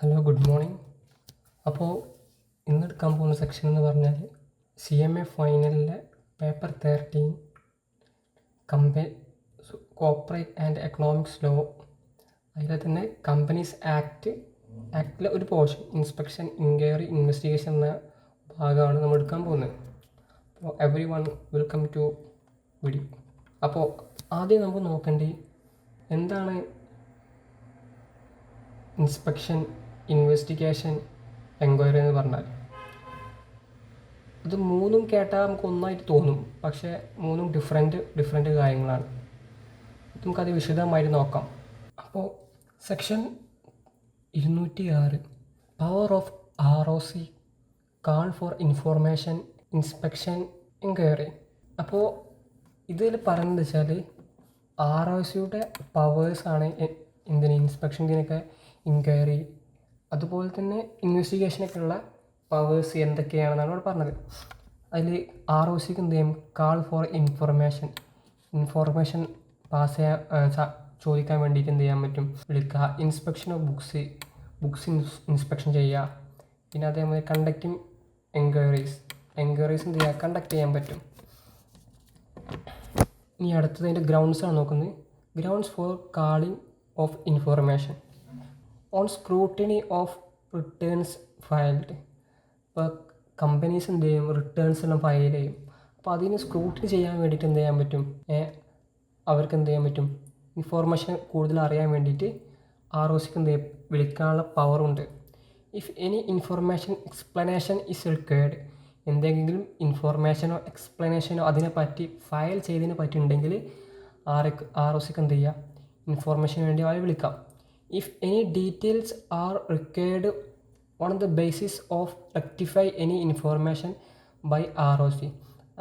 Hello, good morning. അപ്പോൾ ഇന്നെടുക്കാൻ പോകുന്ന section എന്ന് പറഞ്ഞാൽ CMA ഫൈനലിലെ paper 13 corporate and economics law, അതിൽ തന്നെ കമ്പനീസ് ആക്ടിലെ ഒരു പോർഷൻ ഇൻസ്പെക്ഷൻ, ഇൻക്വയറി, ഇൻവെസ്റ്റിഗേഷൻ എന്ന ഭാഗമാണ് നമ്മൾ എടുക്കാൻ പോകുന്നത്. അപ്പോൾ everyone welcome to video. അപ്പോൾ ആദ്യം നമുക്ക് നോക്കേണ്ടത് എന്താണ് ഇൻസ്പെക്ഷൻ, ഇൻവെസ്റ്റിഗേഷൻ, എൻക്വയറി എന്ന് പറഞ്ഞാൽ. ഇത് മൂന്നും കേട്ടാൽ നമുക്ക് ഒന്നായിട്ട് തോന്നും, പക്ഷേ മൂന്നും ഡിഫറെൻറ്റ് കാര്യങ്ങളാണ്. നമുക്കത് വിശദമായിട്ട് നോക്കാം. അപ്പോൾ section 206 power of ROC call for information, inspection, enquiry. അപ്പോൾ ഇതിൽ പറയുന്നത് വെച്ചാൽ ROCയുടെ പവേഴ്സാണ് എന്തിന് ഇൻസ്പെക്ഷൻ്റെയൊക്കെ, ഇൻക്വയറി, അതുപോലെ തന്നെ ഇൻവെസ്റ്റിഗേഷനൊക്കെയുള്ള പവേഴ്സ് എന്തൊക്കെയാണെന്നാണ് ഇവിടെ പറഞ്ഞത്. അതിൽ ROCക്ക് എന്ത് ചെയ്യും, കാൾ ഫോർ ഇൻഫോർമേഷൻ പാസ് ചെയ്യാൻ ചോദിക്കാൻ വേണ്ടിയിട്ട് എന്ത് ചെയ്യാൻ പറ്റും, വിളിക്കുക. ഇൻസ്പെക്ഷൻ ഓഫ് ബുക്സ് ഇൻസ്പെക്ഷൻ ചെയ്യുക. പിന്നെ അതേപോലെ കണ്ടക്റ്റിംഗ് എൻക്വയറീസ് എന്ത് ചെയ്യുക, കണ്ടക്ട് ചെയ്യാൻ പറ്റും. ഇനി അടുത്തത് അതിൻ്റെ ഗ്രൗണ്ട്സാണ് നോക്കുന്നത്. Grounds for calling of information on scrutiny of returns filed. ഇപ്പോൾ കമ്പനീസ് എന്ത് ചെയ്യും, റിട്ടേൺസ് എല്ലാം ഫയൽ ചെയ്യും. അപ്പോൾ അതിന് സ്ക്രൂട്ടിനി ചെയ്യാൻ വേണ്ടിയിട്ട് എന്ത് ചെയ്യാൻ പറ്റും, അവർക്ക് എന്ത് ചെയ്യാൻ പറ്റും, ഇൻഫോർമേഷൻ കൂടുതൽ അറിയാൻ വേണ്ടിയിട്ട് ROCക്ക് എന്ത് ചെയ്യും, വിളിക്കാനുള്ള പവറുണ്ട്. If any information explanation is required, എന്തെങ്കിലും ഇൻഫോർമേഷനോ എക്സ്പ്ലനേഷനോ അതിനെപ്പറ്റി ഫയൽ ചെയ്തതിനെ പറ്റി ഉണ്ടെങ്കിൽ ROCക്ക് എന്ത് ചെയ്യുക, ഇൻഫോർമേഷന് വേണ്ടി അവരെ വിളിക്കാം. If any details are required on the basis of rectify any information by ROC,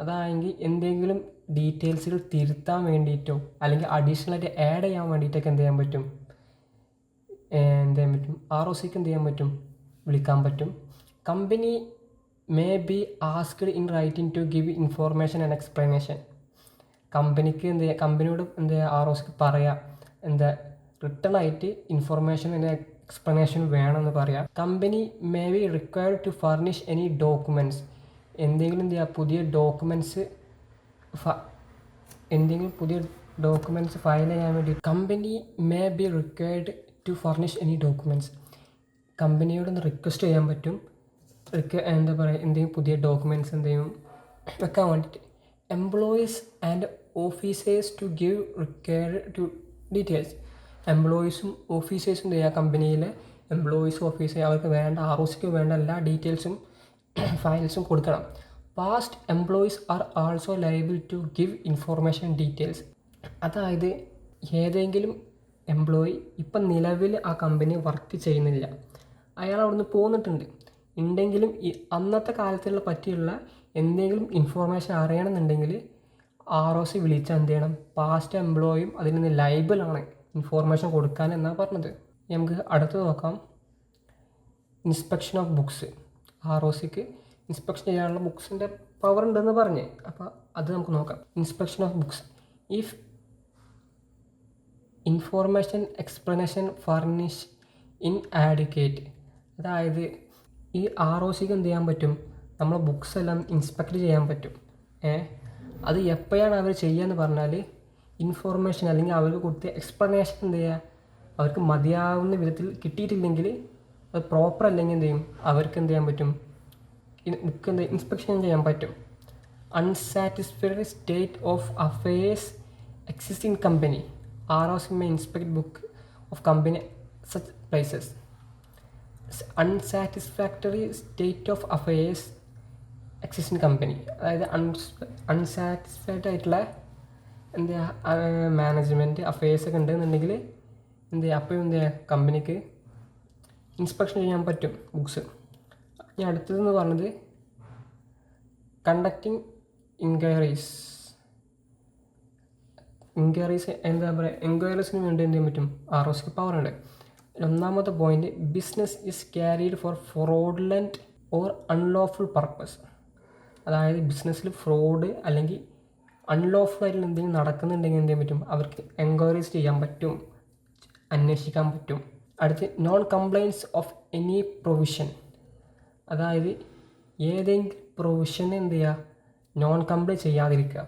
അതായെങ്കിൽ എന്തെങ്കിലും ഡീറ്റെയിൽസിൽ തിരുത്താൻ വേണ്ടിയിട്ടോ അല്ലെങ്കിൽ അഡീഷണലായിട്ട് ആഡ് ചെയ്യാൻ വേണ്ടിയിട്ടൊക്കെ എന്ത് ചെയ്യാൻ പറ്റും, ROCക്ക് എന്ത് ചെയ്യാൻ പറ്റും, വിളിക്കാൻ പറ്റും. Company may be asked in writing to give information and explanation. കമ്പനിക്ക് കമ്പനിയോട് ROCക്ക് പറയാം, റിട്ടേൺ ആയിട്ട് ഇൻഫോർമേഷൻ എക്സ്പ്ലനേഷൻ വേണമെന്ന് പറയാം. Company may be required to furnish any documents, എന്തെങ്കിലും പുതിയ ഡോക്യുമെൻറ്റ്സ് ഫയൽ ചെയ്യാൻ വേണ്ടി company may be required to furnish any documents. കമ്പനിയോടൊന്ന് റിക്വസ്റ്റ് ചെയ്യാൻ പറ്റും, എന്തെങ്കിലും പുതിയ ഡോക്യുമെൻറ്റ്സ് വെക്കാൻ വേണ്ടിയിട്ട്. Employees and officers to give required to details. എംപ്ലോയീസും ഓഫീസേഴ്സും എന്ത് ചെയ്യുക, കമ്പനിയിലെ എംപ്ലോയീസും ഓഫീസേഴ്സ് അവർക്ക് വേണ്ട ROCക്ക് വേണ്ട എല്ലാ ഡീറ്റെയിൽസും ഫയൽസും കൊടുക്കണം. Past employees are also liable to give information details. അതായത് ഏതെങ്കിലും എംപ്ലോയി ഇപ്പം നിലവിൽ ആ കമ്പനി വർക്ക് ചെയ്യുന്നില്ല, അയാൾ അവിടുന്ന് പോന്നിട്ടുണ്ട് ഉണ്ടെങ്കിലും അന്നത്തെ കാലത്തുള്ള പറ്റിയുള്ള എന്തെങ്കിലും ഇൻഫോർമേഷൻ അറിയണമെന്നുണ്ടെങ്കിൽ ROC വിളിച്ചാൽ എന്ത് ചെയ്യണം, പാസ്റ്റ് എംപ്ലോയിയും അതിൽ നിന്ന് ലൈബിളാണ് ഇൻഫോർമേഷൻ കൊടുക്കാൻ എന്നാണ് പറഞ്ഞത്. നമുക്ക് അടുത്തത് നോക്കാം. Inspection of books. ROCക്ക് ഇൻസ്പെക്ഷൻ ചെയ്യാനുള്ള ബുക്സിൻ്റെ പവർ ഉണ്ടെന്ന് പറഞ്ഞ്, അപ്പോൾ അത് നമുക്ക് നോക്കാം. Inspection of books if information explanation furnish inadequate. അതായത് ഈ ROCക്ക് എന്ത് ചെയ്യാൻ പറ്റും, നമ്മളെ ബുക്സ് എല്ലാം ഇൻസ്പെക്ട് ചെയ്യാൻ പറ്റും. അത് എപ്പോഴാണ് അവർ ചെയ്യുകയെന്ന് പറഞ്ഞാൽ ഇൻഫോർമേഷൻ അല്ലെങ്കിൽ അവർക്ക് കൊടുത്ത എക്സ്പ്ലനേഷൻ എന്ത് ചെയ്യുക, അവർക്ക് മതിയാവുന്ന വിധത്തിൽ കിട്ടിയിട്ടില്ലെങ്കിൽ, അത് പ്രോപ്പർ അല്ലെങ്കിൽ എന്ത് ചെയ്യും, അവർക്ക് എന്ത് ചെയ്യാൻ പറ്റും, ബുക്ക് ഇൻസ്പെക്ഷൻ ചെയ്യാൻ പറ്റും. Unsatisfied state of affairs exist in company, ROC may inspect book of company such places. Unsatisfactory state of affairs exist in company. അതായത് അൺസാറ്റിസ്ഫൈഡ് ആയിട്ടുള്ള മാനേജ്മെൻറ്റ് അഫയേഴ്സ് ഒക്കെ ഉണ്ടെന്നുണ്ടെങ്കിൽ അപ്പോൾ കമ്പനിക്ക് ഇൻസ്പെക്ഷൻ ചെയ്യാൻ പറ്റും ബുക്സ്. ഇനി അടുത്തതെന്ന് പറഞ്ഞത് കണ്ടക്റ്റിംഗ് എൻക്വയറീസിന് വേണ്ടി എന്ത് ചെയ്യാൻ പറ്റും, ROCക്ക് പവർ ഉണ്ട്. ഒന്നാമത്തെ point, business is carried for fraudulent or unlawful purpose. അതായത് ബിസിനസ്സിൽ ഫ്രോഡ് അല്ലെങ്കിൽ അൺലോഫുൾ ആയിട്ടുള്ള എന്തെങ്കിലും നടക്കുന്നുണ്ടെങ്കിൽ എന്ത് ചെയ്യാൻ പറ്റും, അവർക്ക് എൻക്വയറീസ് ചെയ്യാൻ പറ്റും, അന്വേഷിക്കാൻ പറ്റും. അടുത്ത് non compliance of any provision, അതായത് ഏതെങ്കിലും പ്രൊവിഷന് എന്ത് ചെയ്യുക, നോൺ കംപ്ലൈ ചെയ്യാതിരിക്കുക,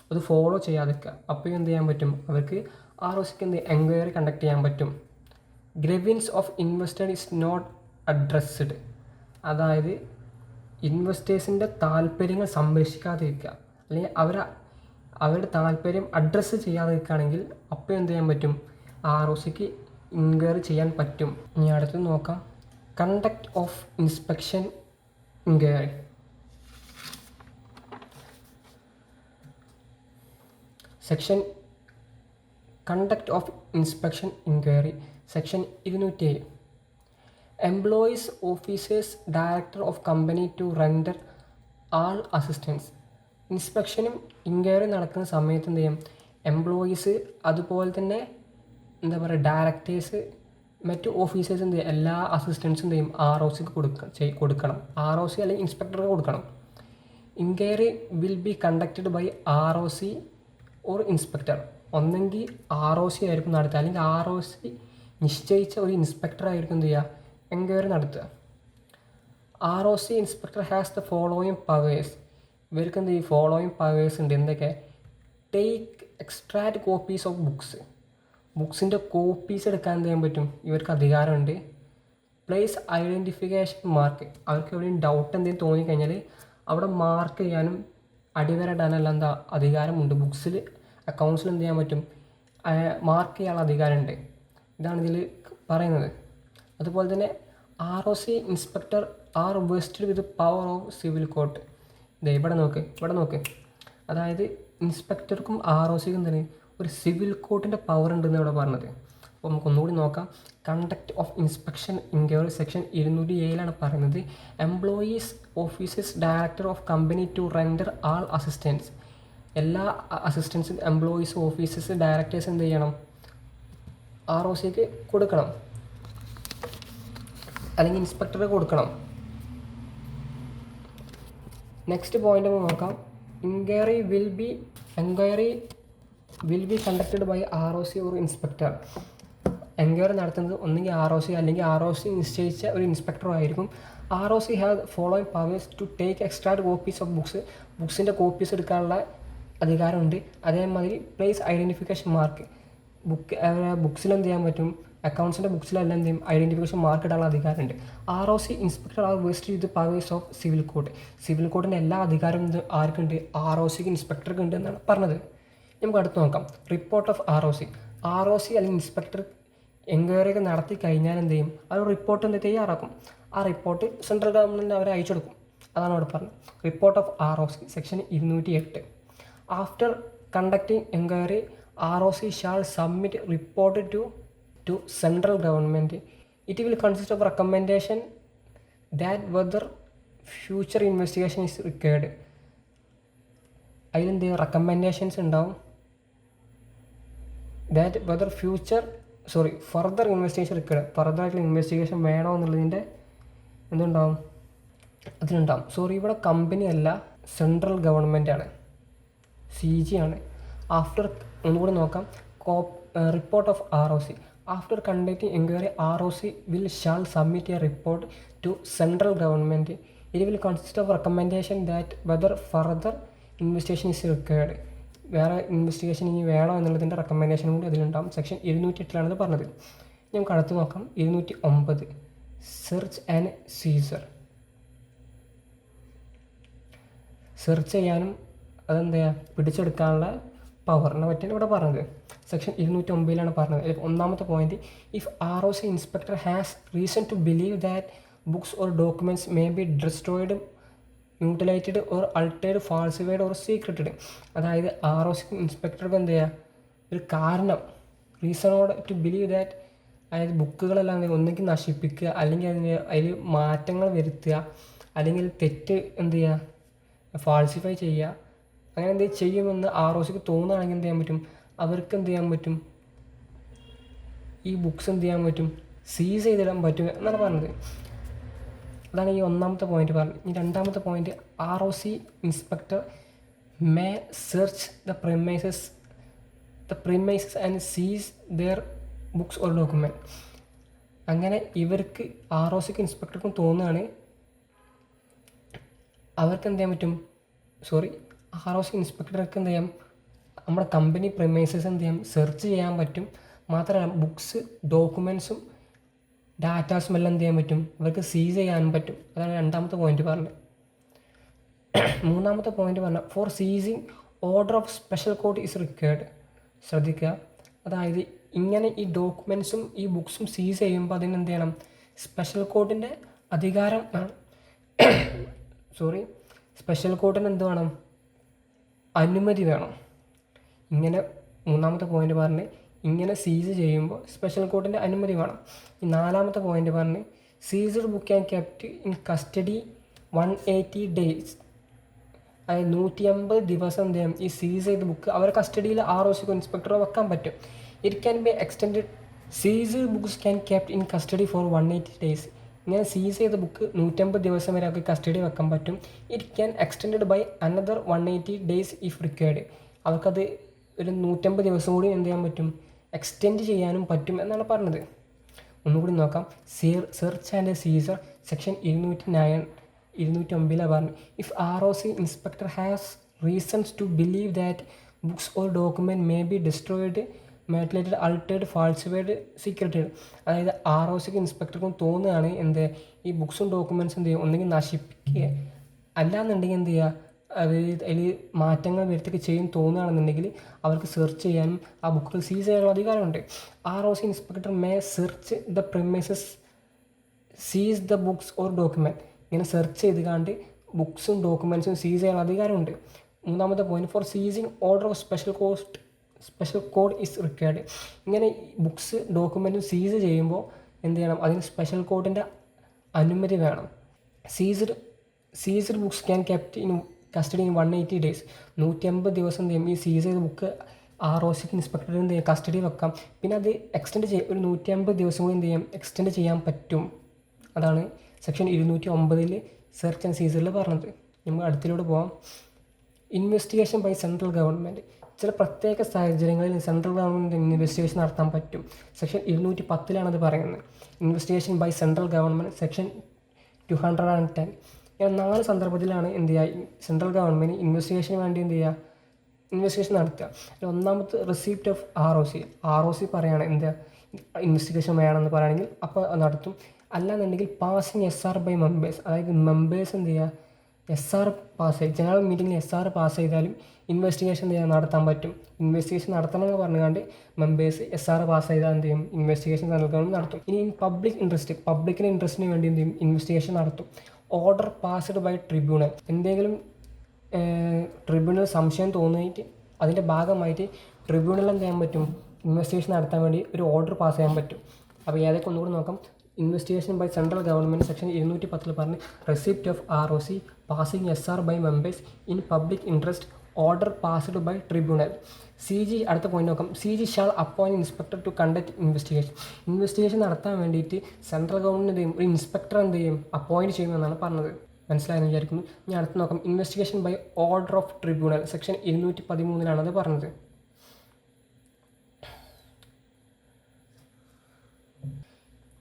അത് ഫോളോ ചെയ്യാതിരിക്കുക. അപ്പോൾ എന്ത് ചെയ്യാൻ പറ്റും, അവർക്ക് ROCക്ക് എന്ത് എൻക്വയറി കണ്ടക്ട് ചെയ്യാൻ പറ്റും. Grievance of investor is not addressed, അതായത് ഇൻവെസ്റ്റേഴ്സിൻ്റെ താല്പര്യങ്ങൾ സംരക്ഷിക്കാതിരിക്കുക, അല്ലെങ്കിൽ അവരുടെ താല്പര്യം അഡ്രസ്സ് ചെയ്യാതിരിക്കുകയാണെങ്കിൽ അപ്പോൾ എന്ത് ചെയ്യാൻ പറ്റും, ROCക്ക് എൻക്വയറി ചെയ്യാൻ പറ്റും. ഇനി അടുത്ത് നോക്കാം, conduct of inspection enquiry. Section conduct of inspection enquiry, section 207. Employees, officers, director of company to render all assistance. ഇൻസ്പെക്ഷനും എൻക്വയറി നടക്കുന്ന സമയത്ത് എന്ത് ചെയ്യും, എംപ്ലോയീസ് അതുപോലെ തന്നെ എന്താ പറയുക ഡയറക്ടേഴ്സ് മറ്റു ഓഫീസേഴ്സ് എന്ത് ചെയ്യും, എല്ലാ അസിസ്റ്റൻസും എന്ത് ചെയ്യും ROCക്ക് കൊടുക്കണം. ROC അല്ലെങ്കിൽ ഇൻസ്പെക്ടർക്ക് കൊടുക്കണം. Enquiry will be conducted by ROC or inspector. ഒന്നെങ്കിൽ ROC ആയിരിക്കും നടത്തുക, അല്ലെങ്കിൽ ROC നിശ്ചയിച്ച ഒരു ഇൻസ്പെക്ടർ ആയിരിക്കും എന്ത് ചെയ്യുക, എൻക്വയറി നടത്തുക. ROC inspector has the following powers. ഇവർക്ക് എന്ത് ചെയ്യും, ഫോളോയിങ് പവേഴ്സ് ഉണ്ട്. എന്തൊക്കെ, take extract copies of books, ബുക്സിൻ്റെ കോപ്പീസ് എടുക്കാൻ എന്ത് ചെയ്യാൻ പറ്റും, ഇവർക്ക് അധികാരമുണ്ട്. പ്ലേസ് ഐഡൻറ്റിഫിക്കേഷൻ മാർക്ക്, അവർക്ക് എവിടെയും ഡൗട്ട് എന്തെങ്കിലും തോന്നിക്കഴിഞ്ഞാൽ അവിടെ മാർക്ക് ചെയ്യാനും അടിവരയിടാനെല്ലാം എന്താ അധികാരമുണ്ട്. ബുക്സിൽ അക്കൗണ്ട്സിൽ എന്ത് ചെയ്യാൻ പറ്റും, മാർക്ക് ചെയ്യാനുള്ള അധികാരമുണ്ട്. ഇതാണ് ഇതിൽ പറയുന്നത്. അതുപോലെ തന്നെ ROC inspector are vested with power of civil court. ഇവിടെ നോക്ക്, അതായത് ഇൻസ്പെക്ടർക്കും ROCക്കും തന്നെ ഒരു സിവിൽ കോർട്ടിൻ്റെ പവർ ഉണ്ടെന്ന് ഇവിടെ പറഞ്ഞത്. അപ്പോൾ നമുക്ക് ഒന്നുകൂടി നോക്കാം. Conduct of inspection enquiry section 207 പറയുന്നത്, employees, officers, director of company to render all assistance. എല്ലാ അസിസ്റ്റൻസ്, എംപ്ലോയീസ്, ഓഫീസേഴ്സ്, ഡയറക്ടേഴ്സ് എന്ത് ചെയ്യണം, ROCക്ക് കൊടുക്കണം, അല്ലെങ്കിൽ ഇൻസ്പെക്ടർക്ക് കൊടുക്കണം. നെക്സ്റ്റ് പോയിന്റ് നമുക്ക് നോക്കാം. Enquiry will be conducted by ROC or inspector. Enquiry നടത്തുന്നത് ഒന്നെങ്കിൽ ROC അല്ലെങ്കിൽ ROC നിശ്ചയിച്ച ഒരു ഇൻസ്പെക്ടർ ആയിരിക്കും. ROC have following powers to take extract copies of books, ബുക്സിൻ്റെ കോപ്പീസ് എടുക്കാനുള്ള അധികാരമുണ്ട്. അതേമാതിരി പ്ലേസ് ഐഡൻറ്റിഫിക്കേഷൻ മാർക്ക്, ബുക്സിൽ എന്ത് ചെയ്യാൻ പറ്റും, അക്കൗണ്ട്സിൻ്റെ ബുക്സിലെല്ലാം എന്ത് ചെയ്യും, ഐഡൻറ്റിഫിക്കേഷൻ മാർക്ക് ഇടാനുള്ള അധികാരമുണ്ട്. ROC inspector are vest with powers of civil code. Civil കോഡിൻ്റെ എല്ലാ അധികാരവും ആർക്കുണ്ട്, ROCക്ക് ഇൻസ്പെക്ടർക്ക് ഉണ്ട് എന്നാണ് പറഞ്ഞത്. നമുക്ക് അടുത്ത് നോക്കാം. റിപ്പോർട്ട് ഓഫ് ROC അല്ലെങ്കിൽ ഇൻസ്പെക്ടർ എൻക്വയറിയൊക്കെ നടത്തി കഴിഞ്ഞാൽ എന്ത് ചെയ്യും, ആ ഒരു റിപ്പോർട്ട് എന്ത് തയ്യാറാക്കും. ആ റിപ്പോർട്ട് സെൻട്രൽ ഗവൺമെൻറ്റിന് അവരെ അയച്ചു കൊടുക്കും. അതാണ് അവിടെ പറഞ്ഞത്. Report of ROC section 208. After conducting enquiry ROC shall submit report to central government. It will consist of recommendation that whether future investigation is required. അതിലെന്ത് റെക്കമെൻഡേഷൻസ് ഉണ്ടാവും. That whether further investigation required, ഫർദറായിട്ടുള്ള investigation വേണോ എന്നുള്ളതിൻ്റെ എന്തുണ്ടാവും, അതിലുണ്ടാവും. ഇവിടെ company അല്ല, central government ആണ്, CG ആണ്. ആഫ്റ്റർ ഒന്നുകൂടി നോക്കാം. Report of ROC. After conducting enquiry ROC shall submit a report to central government. It will consist of recommendation that whether further investigation is required. വേറെ ഇൻവെസ്റ്റിഗേഷൻ ഇനി വേണോ എന്നുള്ളതിൻ്റെ recommendation കൂടി അതിലുണ്ടാകും. Section 208 പറഞ്ഞത്. നമുക്ക് അടുത്ത് നോക്കാം. 209 സെർച്ച് ആൻഡ് സീസർ. സെർച്ച് ചെയ്യാനും അതെന്താ പിടിച്ചെടുക്കാനുള്ള പവറിനെ പറ്റിയാണ് ഇവിടെ പറഞ്ഞത്. സെക്ഷൻ 209 പറഞ്ഞത്. ഒന്നാമത്തെ point, if ROC inspector has reason to believe that books or documents may be destroyed, mutilated or altered, falsified or secreted. അതായത് ROC ഇൻസ്പെക്ടർക്ക് എന്ത് ചെയ്യുക, ഒരു കാരണം, റീസണോട് ടു ബിലീവ് ദാറ്റ്, അതായത് ബുക്കുകളെല്ലാം ഒന്നെങ്കിൽ നശിപ്പിക്കുക, അല്ലെങ്കിൽ അതിൽ മാറ്റങ്ങൾ വരുത്തുക, അല്ലെങ്കിൽ തെറ്റ് എന്ത് ചെയ്യുക, ഫാൾസിഫൈ ചെയ്യുക, അങ്ങനെ എന്തെങ്കിലും ചെയ്യുമെന്ന് ROCക്ക് തോന്നുകയാണെങ്കിൽ എന്ത് ചെയ്യാൻ പറ്റും, അവർക്ക് എന്ത് ചെയ്യാൻ പറ്റും, ഈ ബുക്സ് എന്ത് ചെയ്യാൻ പറ്റും, സീസ് ചെയ്തിടാൻ പറ്റും എന്നാണ് പറഞ്ഞത്. അതാണ് ഈ ഒന്നാമത്തെ പോയിന്റ് പറഞ്ഞത്. ഈ രണ്ടാമത്തെ point, ROC inspector may search the premises and സീസ് ദെയർ ബുക്സ് ഓർ ഡോക്യുമെൻറ്റ്. അങ്ങനെ ഇവർക്ക് ROCക്ക് ഇൻസ്പെക്ടർക്കും തോന്നുകയാണ് അവർക്ക് എന്ത് ചെയ്യാൻ പറ്റും, ROC ഇൻസ്പെക്ടർക്ക് എന്ത് ചെയ്യാം, നമ്മുടെ കമ്പനി പ്രിമൈസസ് എന്ത് ചെയ്യാം സെർച്ച് ചെയ്യാൻ പറ്റും. മാത്രമല്ല ബുക്സ്, ഡോക്യുമെൻറ്റ്സും ഡാറ്റാസും എല്ലാം എന്ത് ചെയ്യാൻ പറ്റും, അവർക്ക് സീസ് ചെയ്യാനും പറ്റും. അതാണ് രണ്ടാമത്തെ പോയിന്റ് പറഞ്ഞത്. മൂന്നാമത്തെ പോയിന്റ് പറഞ്ഞാൽ for seizing order of special code is required. ശ്രദ്ധിക്കുക, അതായത് ഇങ്ങനെ ഈ ഡോക്യുമെൻറ്റ്സും ഈ ബുക്സും സീസ് ചെയ്യുമ്പോൾ അതിന് എന്ത് ചെയ്യണം, സ്പെഷ്യൽ കോഡിൻ്റെ അധികാരം വേണം. സ്പെഷ്യൽ കോഡിന് എന്ത് വേണം, അനുമതി വേണം. ഇങ്ങനെ മൂന്നാമത്തെ പോയിന്റ് പറഞ്ഞ് ഇങ്ങനെ സീസ് ചെയ്യുമ്പോൾ സ്പെഷ്യൽ കോഡിൻ്റെ അനുമതി വേണം. ഈ നാലാമത്തെ പോയിന്റ് പറഞ്ഞ് ceased book and kept in custody 180 days. അതായത് 180 ദിവസം എന്ത് ചെയ്യും, ഈ സീസ് ചെയ്ത ബുക്ക് അവരുടെ കസ്റ്റഡിയിൽ ROCക്കോ ഇൻസ്പെക്ടറോ വെക്കാൻ പറ്റും. It can be extend. Seized books can kept in custody for 180 days. ഇങ്ങനെ സീസ് ചെയ്ത ബുക്ക് 150 ദിവസം വരെ അവർക്ക് കസ്റ്റഡി വെക്കാൻ പറ്റും. It can extend by another 180 days if required. അവർക്കത് ഒരു 150 ദിവസം കൂടി എന്ത് ചെയ്യാൻ പറ്റും, എക്സ്റ്റെൻഡ് ചെയ്യാനും പറ്റും എന്നാണ് പറഞ്ഞത്. ഒന്നുകൂടി നോക്കാം. സെർച്ച് ആൻഡ് സീസർ സെക്ഷൻ 209 പറഞ്ഞു. If ROC inspector has reasons to believe that books or document may be destroyed, mutilated, altered, falsified, secreted. അതായത് ROCക്ക് ഇൻസ്പെക്ടർക്കും തോന്നുകയാണ് എന്ത്, ഈ ബുക്സും ഡോക്യുമെൻറ്റ്സും എന്ത് ചെയ്യും, ഒന്നെങ്കിൽ നശിപ്പിക്കുക, അല്ലാന്നുണ്ടെങ്കിൽ എന്ത് ചെയ്യുക, അതിൽ മാറ്റങ്ങൾ വരുത്തിയൊക്കെ ചെയ്യും തോന്നുകയാണെന്നുണ്ടെങ്കിൽ അവർക്ക് സെർച്ച് ചെയ്യാനും ആ ബുക്കുകൾ സീസ് ചെയ്യാനുള്ള അധികാരമുണ്ട്. ROC inspector may search the premises, seize the books or document. ഇങ്ങനെ സെർച്ച് ചെയ്ത് കണ്ട് ബുക്സും ഡോക്യുമെൻറ്റ്സും സീസ് ചെയ്യാനുള്ള അധികാരമുണ്ട്. മൂന്നാമത്തെ point for seizing order of special code is required. ഇങ്ങനെ ബുക്സ്, ഡോക്യുമെൻറ്റും സീസ് ചെയ്യുമ്പോൾ എന്ത് ചെയ്യണം, അതിന് സ്പെഷ്യൽ കോഡിൻ്റെ അനുമതി വേണം. Seized books can kept in custody in 180 days. 180 ദിവസം എന്ത് ചെയ്യും, ഈ സീസ് ചെയ്ത ബുക്ക് ROCക്ക് ഇൻസ്പെക്ടറിന് എന്ത് ചെയ്യും, കസ്റ്റഡി വെക്കാം. പിന്നെ അത് എക്സ്റ്റെൻഡ് ചെയ്യും, ഒരു 150 ദിവസം കൂടി എന്ത് ചെയ്യാം, എക്സ്റ്റെൻഡ് ചെയ്യാൻ പറ്റും. അതാണ് സെക്ഷൻ 209 സെർച്ച് ആൻഡ് സീസറിൽ പറഞ്ഞത്. നമുക്ക് അടുത്തിലൂടെ പോകാം. Investigation by central government. ചില പ്രത്യേക സാഹചര്യങ്ങളിൽ സെൻട്രൽ ഗവൺമെൻറ് ഇൻവെസ്റ്റിഗേഷൻ നടത്താൻ പറ്റും. സെക്ഷൻ 210 പറയുന്നത്. Investigation by central government section 210. ഇങ്ങനെ 4 സന്ദർഭത്തിലാണ് എന്ത് ചെയ്യുക, സെൻട്രൽ ഗവൺമെൻറ് ഇൻവെസ്റ്റിഗേഷന് വേണ്ടി എന്ത് ചെയ്യുക, ഇൻവെസ്റ്റിഗേഷൻ നടത്തുക. ഒന്നാമത്തെ റിസീപ്റ്റ് ഓഫ് ROC പറയുകയാണ് എന്താ, ഇൻവെസ്റ്റിഗേഷൻ വേണമെന്ന് പറയുകയാണെങ്കിൽ അപ്പോൾ നടത്തും. അല്ലാന്നുണ്ടെങ്കിൽ പാസിങ് SR ബൈ മെമ്പേഴ്സ്. അതായത് മെമ്പേഴ്സ് എന്ത് ചെയ്യുക, SR പാസ് ചെയ്ത്, ജനറൽ മീറ്റിങ്ങിൽ SR പാസ് ചെയ്താലും ഇൻവെസ്റ്റിഗേഷൻ എന്ത് ചെയ്യാൻ നടത്താൻ പറ്റും. ഇൻവെസ്റ്റിഗേഷൻ നടത്തണമെന്ന് പറഞ്ഞുകൊണ്ട് മെമ്പേഴ്സ് SR പാസ് ചെയ്താൽ എന്ത് ചെയ്യും, ഇൻവെസ്റ്റിഗേഷൻ നൽകണം നടത്തും. ഇനി പബ്ലിക് ഇൻട്രസ്റ്റ്, പബ്ലിക്കിൻ്റെ ഇൻട്രസ്റ്റിന് വേണ്ടി എന്ത് ചെയ്യും, ഇൻവെസ്റ്റിഗേഷൻ നടത്തും. Order passed by tribunal. എന്തെങ്കിലും ട്രിബ്യൂണൽ സംശയം തോന്നിയിട്ട് അതിൻ്റെ ഭാഗമായിട്ട് ട്രിബ്യൂണൽ എന്ത് ചെയ്യാൻ പറ്റും, ഇൻവെസ്റ്റിഗേഷൻ നടത്താൻ വേണ്ടി ഒരു ഓർഡർ പാസ് ചെയ്യാൻ പറ്റും. അപ്പോൾ ഏതൊക്കെ ഒന്നുകൂടി നോക്കാം. Investigation by central government section 210 പറഞ്ഞ് receipt of ROC, passing SR by members in public interest, order passed by tribunal. CG, അടുത്ത പോയിന്റ് നോക്കാം. CG shall appoint inspector to conduct investigation. Investigation നടത്താൻ വേണ്ടിയിട്ട് സെൻട്രൽ ഗവൺമെൻറ് ഒരു inspector എന്ത് ചെയ്യും, appoint ചെയ്യുമെന്നാണ് പറഞ്ഞത്. മനസ്സിലായെന്ന് വിചാരിക്കുന്നു. ഞാൻ അടുത്ത് നോക്കാം. Investigation by order of tribunal section 213 അത് പറഞ്ഞത്.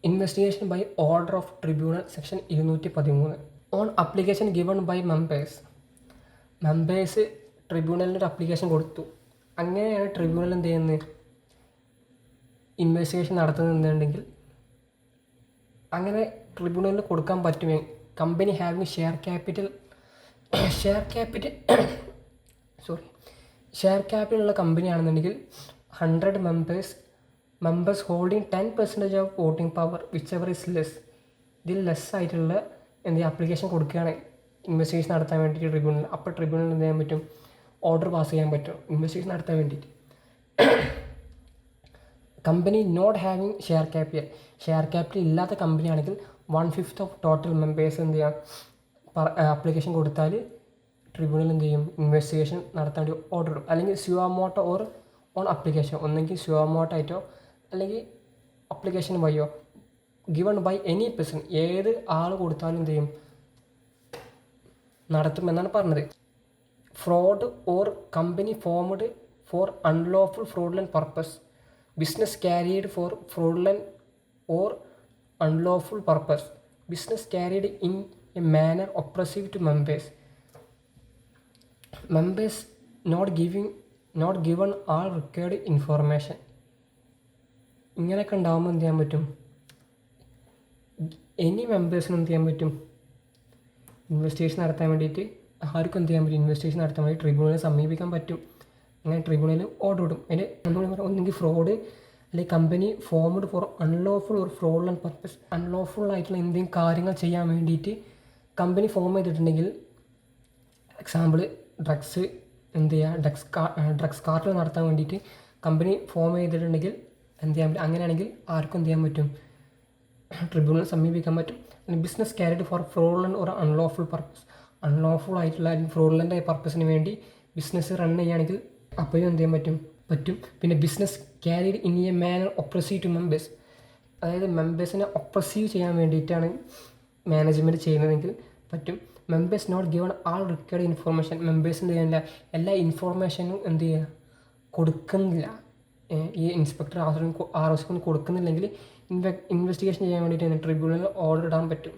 Investigation by order of tribunal section 213 on application given by members ട്രിബ്യൂണലിന് ഒരു അപ്ലിക്കേഷൻ കൊടുത്തു. അങ്ങനെയാണ് ട്രിബ്യൂണൽ എന്ത് ചെയ്യുന്നത്, ഇൻവെസ്റ്റിഗേഷൻ നടത്തുന്നുണ്ടെങ്കിൽ അങ്ങനെ ട്രിബ്യൂണലിന് കൊടുക്കാൻ പറ്റുമേ. കമ്പനി ഹാവിങ് ഷെയർ ക്യാപിറ്റലുള്ള കമ്പനി ആണെന്നുണ്ടെങ്കിൽ 100 members holding 10% of voting power whichever is less. ഇതിൽ ലെസ് ആയിട്ടുള്ള ആപ്ലിക്കേഷൻ കൊടുക്കുകയാണ് ഇൻവെസ്റ്റിഗേഷൻ നടത്താൻ വേണ്ടിയിട്ട് ട്രിബ്യൂണൽ. അപ്പോൾ ട്രിബ്യൂണൽ എന്ത് ചെയ്യാൻ പറ്റും, ഓർഡർ പാസ് ചെയ്യാൻ പറ്റും ഇൻവെസ്റ്റിഗേഷൻ നടത്താൻ വേണ്ടിയിട്ട്. Company not having share capital ഇല്ലാത്ത കമ്പനി ആണെങ്കിൽ 1/5 ഓഫ് ടോട്ടൽ മെമ്പേഴ്സ് എന്ത് ചെയ്യാം, ആപ്ലിക്കേഷൻ കൊടുത്താൽ ട്രിബ്യൂണൽ എന്ത് ചെയ്യും, ഇൻവെസ്റ്റിഗേഷൻ നടത്താൻ വേണ്ടി ഓർഡർ ഇടും. അല്ലെങ്കിൽ സ്യുവാമോട്ടോ ഓർ ഓൺ അപ്ലിക്കേഷൻ, ഒന്നെങ്കിൽ സ്യുവാമോട്ടോ ആയിട്ടോ അല്ലെങ്കിൽ അപ്ലിക്കേഷൻ വഴിയോ ഗിവൺ ബൈ എനി പേഴ്സൺ, ഏത് ആൾ കൊടുത്താലും എന്ത് ചെയ്യും, നടത്തുമെന്നാണ് പറഞ്ഞത്. Fraud or company formed for unlawful fraudulent purpose, business carried for fraudulent or unlawful purpose. Business carried in a manner oppressive to members. Members not given all required information. ഇങ്ങനെയൊക്കെ ഉണ്ടാകുമ്പോൾ എന്ത് ചെയ്യാൻ പറ്റും? എനി മെമ്പേഴ്സിനും എന്ത് ചെയ്യാൻ പറ്റും? ഇൻവെസ്റ്റിഗേഷൻ നടത്താൻ വേണ്ടിയിട്ട് ആർക്കും എന്ത് ചെയ്യാൻ പറ്റും? ഇൻവെസ്റ്റിഗേഷൻ നടത്താൻ വേണ്ടി ട്രിബ്യൂണലിനെ സമീപിക്കാൻ പറ്റും. അങ്ങനെ ട്രിബ്യൂണലിൽ ഓർഡർ ഇടും. അതിന് നമ്മൾ പറയാം, ഒന്നെങ്കിൽ ഫ്രോഡ് അല്ലെങ്കിൽ കമ്പനി ഫോംഡ് ഫോർ അൺലോഫുൾ ഒരു ഫ്രോഡുലന്റ് പർപ്പസ്. അൺലോഫുൾ ആയിട്ടുള്ള എന്തെങ്കിലും കാര്യങ്ങൾ ചെയ്യാൻ വേണ്ടിയിട്ട് കമ്പനി ഫോം ചെയ്തിട്ടുണ്ടെങ്കിൽ, എക്സാമ്പിൾ ഡ്രഗ്സ് എന്ത് ചെയ്യുക, ഡ്രഗ്സ് കാർട്ടൽ നടത്താൻ വേണ്ടിയിട്ട് കമ്പനി ഫോം ചെയ്തിട്ടുണ്ടെങ്കിൽ എന്ത് ചെയ്യാൻ പറ്റും? അങ്ങനെയാണെങ്കിൽ ആർക്കും എന്ത് ചെയ്യാൻ പറ്റും? ട്രിബ്യൂണൽ സമീപിക്കാൻ പറ്റും. Business carried for fraudulent or unlawful purpose. Unlawful ആയിട്ടുള്ള അല്ലെങ്കിൽ ഫ്രോഡുലൻ്റ് ആയ പർപ്പസിന് വേണ്ടി ബിസിനസ് റൺ ചെയ്യുകയാണെങ്കിൽ അപ്പോഴും എന്ത് ചെയ്യാൻ പറ്റും. പിന്നെ business carried in a manner oppressive to members. അതായത് മെമ്പേഴ്സിനെ ഒപ്രസീവ് ചെയ്യാൻ വേണ്ടിയിട്ടാണ് മാനേജ്മെൻറ്റ് ചെയ്യുന്നതെങ്കിൽ പറ്റും. Members not given all required information. മെമ്പേഴ്സ് എന്ത് ചെയ്യുന്നില്ല, എല്ലാ ഇൻഫോർമേഷനും എന്ത് ചെയ്യുക, കൊടുക്കുന്നില്ല. ഈ ഇൻസ്പെക്ടർ ആർ ഒ സിക്ക് കൊടുക്കുന്നില്ലെങ്കിൽ ഇൻവെസ്റ്റിഗേഷൻ ചെയ്യാൻ വേണ്ടിയിട്ട് ട്രിബ്യൂണലിൽ ഓർഡർ ഇടാൻ പറ്റും.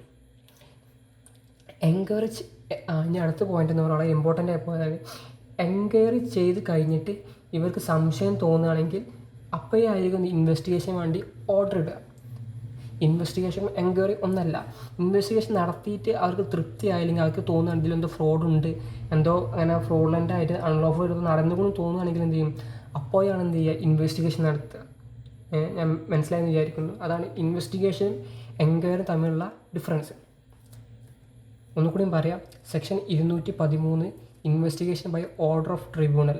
എൻകറേജ് ഇനി അടുത്ത പോയിന്റ് എന്ന് പറയുന്നത് ഇമ്പോർട്ടൻ്റ് ആയി പോയാൽ, എൻക്വയറി ചെയ്ത് കഴിഞ്ഞിട്ട് ഇവർക്ക് സംശയം തോന്നുകയാണെങ്കിൽ അപ്പോഴായിരിക്കും ഇൻവെസ്റ്റിഗേഷൻ വേണ്ടി ഓർഡർ ഇടുക. ഇൻവെസ്റ്റിഗേഷൻ എൻക്വയറി ഒന്നല്ല, ഇൻവെസ്റ്റിഗേഷൻ നടത്തിയിട്ട് അവർക്ക് തൃപ്തി ആയില്ലെങ്കിൽ, അവർക്ക് തോന്നുകയാണ് ഇതിലെന്തോ ഫ്രോഡുണ്ട്, എന്തോ അങ്ങനെ ഫ്രോഡുലൻ്റ് ആയിട്ട് അൺലോഫുൾ ആയിട്ട് നടന്നുകൊണ്ട് തോന്നുകയാണെങ്കിൽ എന്ത് ചെയ്യും? അപ്പോഴാണ് എന്ത് ചെയ്യുക? ഇൻവെസ്റ്റിഗേഷൻ നടത്തുക. ഞാൻ മനസ്സിലായെന്ന് വിചാരിക്കുന്നു. അതാണ് ഇൻവെസ്റ്റിഗേഷൻ എൻക്വയറി തമ്മിലുള്ള ഡിഫറൻസ്. ഒന്നുകൂടിയും പറയാം. Section 213 investigation by order of tribunal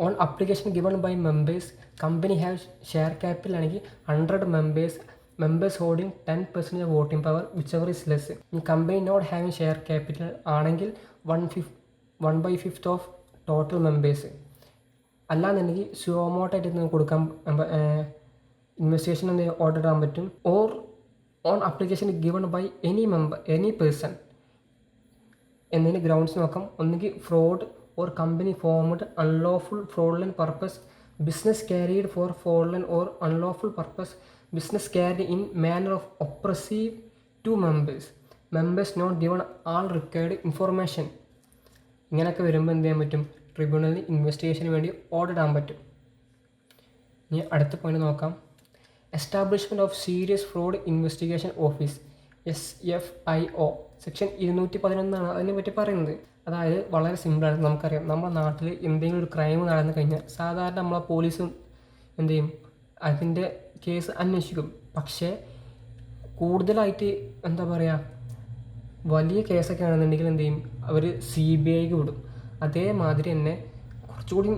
on application given by members. Company have share capital ആണെങ്കിൽ 100 members holding 10% of voting power whichever is less. Company not having share capital ആണെങ്കിൽ 1/5 of total members. അല്ലാന്നുണ്ടെങ്കിൽ സുവോമോട്ടായിട്ട് കൊടുക്കാൻ investigation order ഇടാൻ പറ്റും. Or on application given by any person എന്നതിന് grounds നോക്കാം. ഒന്നുകിൽ fraud or company formed unlawful fraudulent purpose, business carried for fraudulent or unlawful purpose, business carried in manner of oppressive to members not given all required information. ഇങ്ങനെയൊക്കെ വരുമ്പോൾ എന്ത് ചെയ്യാൻ പറ്റും? ട്രിബ്യൂണലിന് ഇൻവെസ്റ്റിഗേഷന് വേണ്ടി order ഇടാൻ പറ്റും. ഇനി അടുത്ത പോയിന്റ് നോക്കാം. Establishment of serious fraud investigation office, SFIO. Section 211 അതിനെ പറ്റി പറയുന്നത്. അതായത് വളരെ സിമ്പിളാണ്. നമുക്കറിയാം, നമ്മുടെ നാട്ടിൽ എന്തെങ്കിലും ഒരു ക്രൈം നടന്നു കഴിഞ്ഞാൽ സാധാരണ നമ്മളെ പോലീസും എന്ത് ചെയ്യും? അതിൻ്റെ കേസ് അന്വേഷിക്കും. പക്ഷേ കൂടുതലായിട്ട് എന്താ പറയുക, വലിയ കേസൊക്കെ ആണെന്നുണ്ടെങ്കിൽ എന്ത് ചെയ്യും? അവർ CBIക്ക് വിടും. അതേമാതിരി തന്നെ കുറച്ചുകൂടി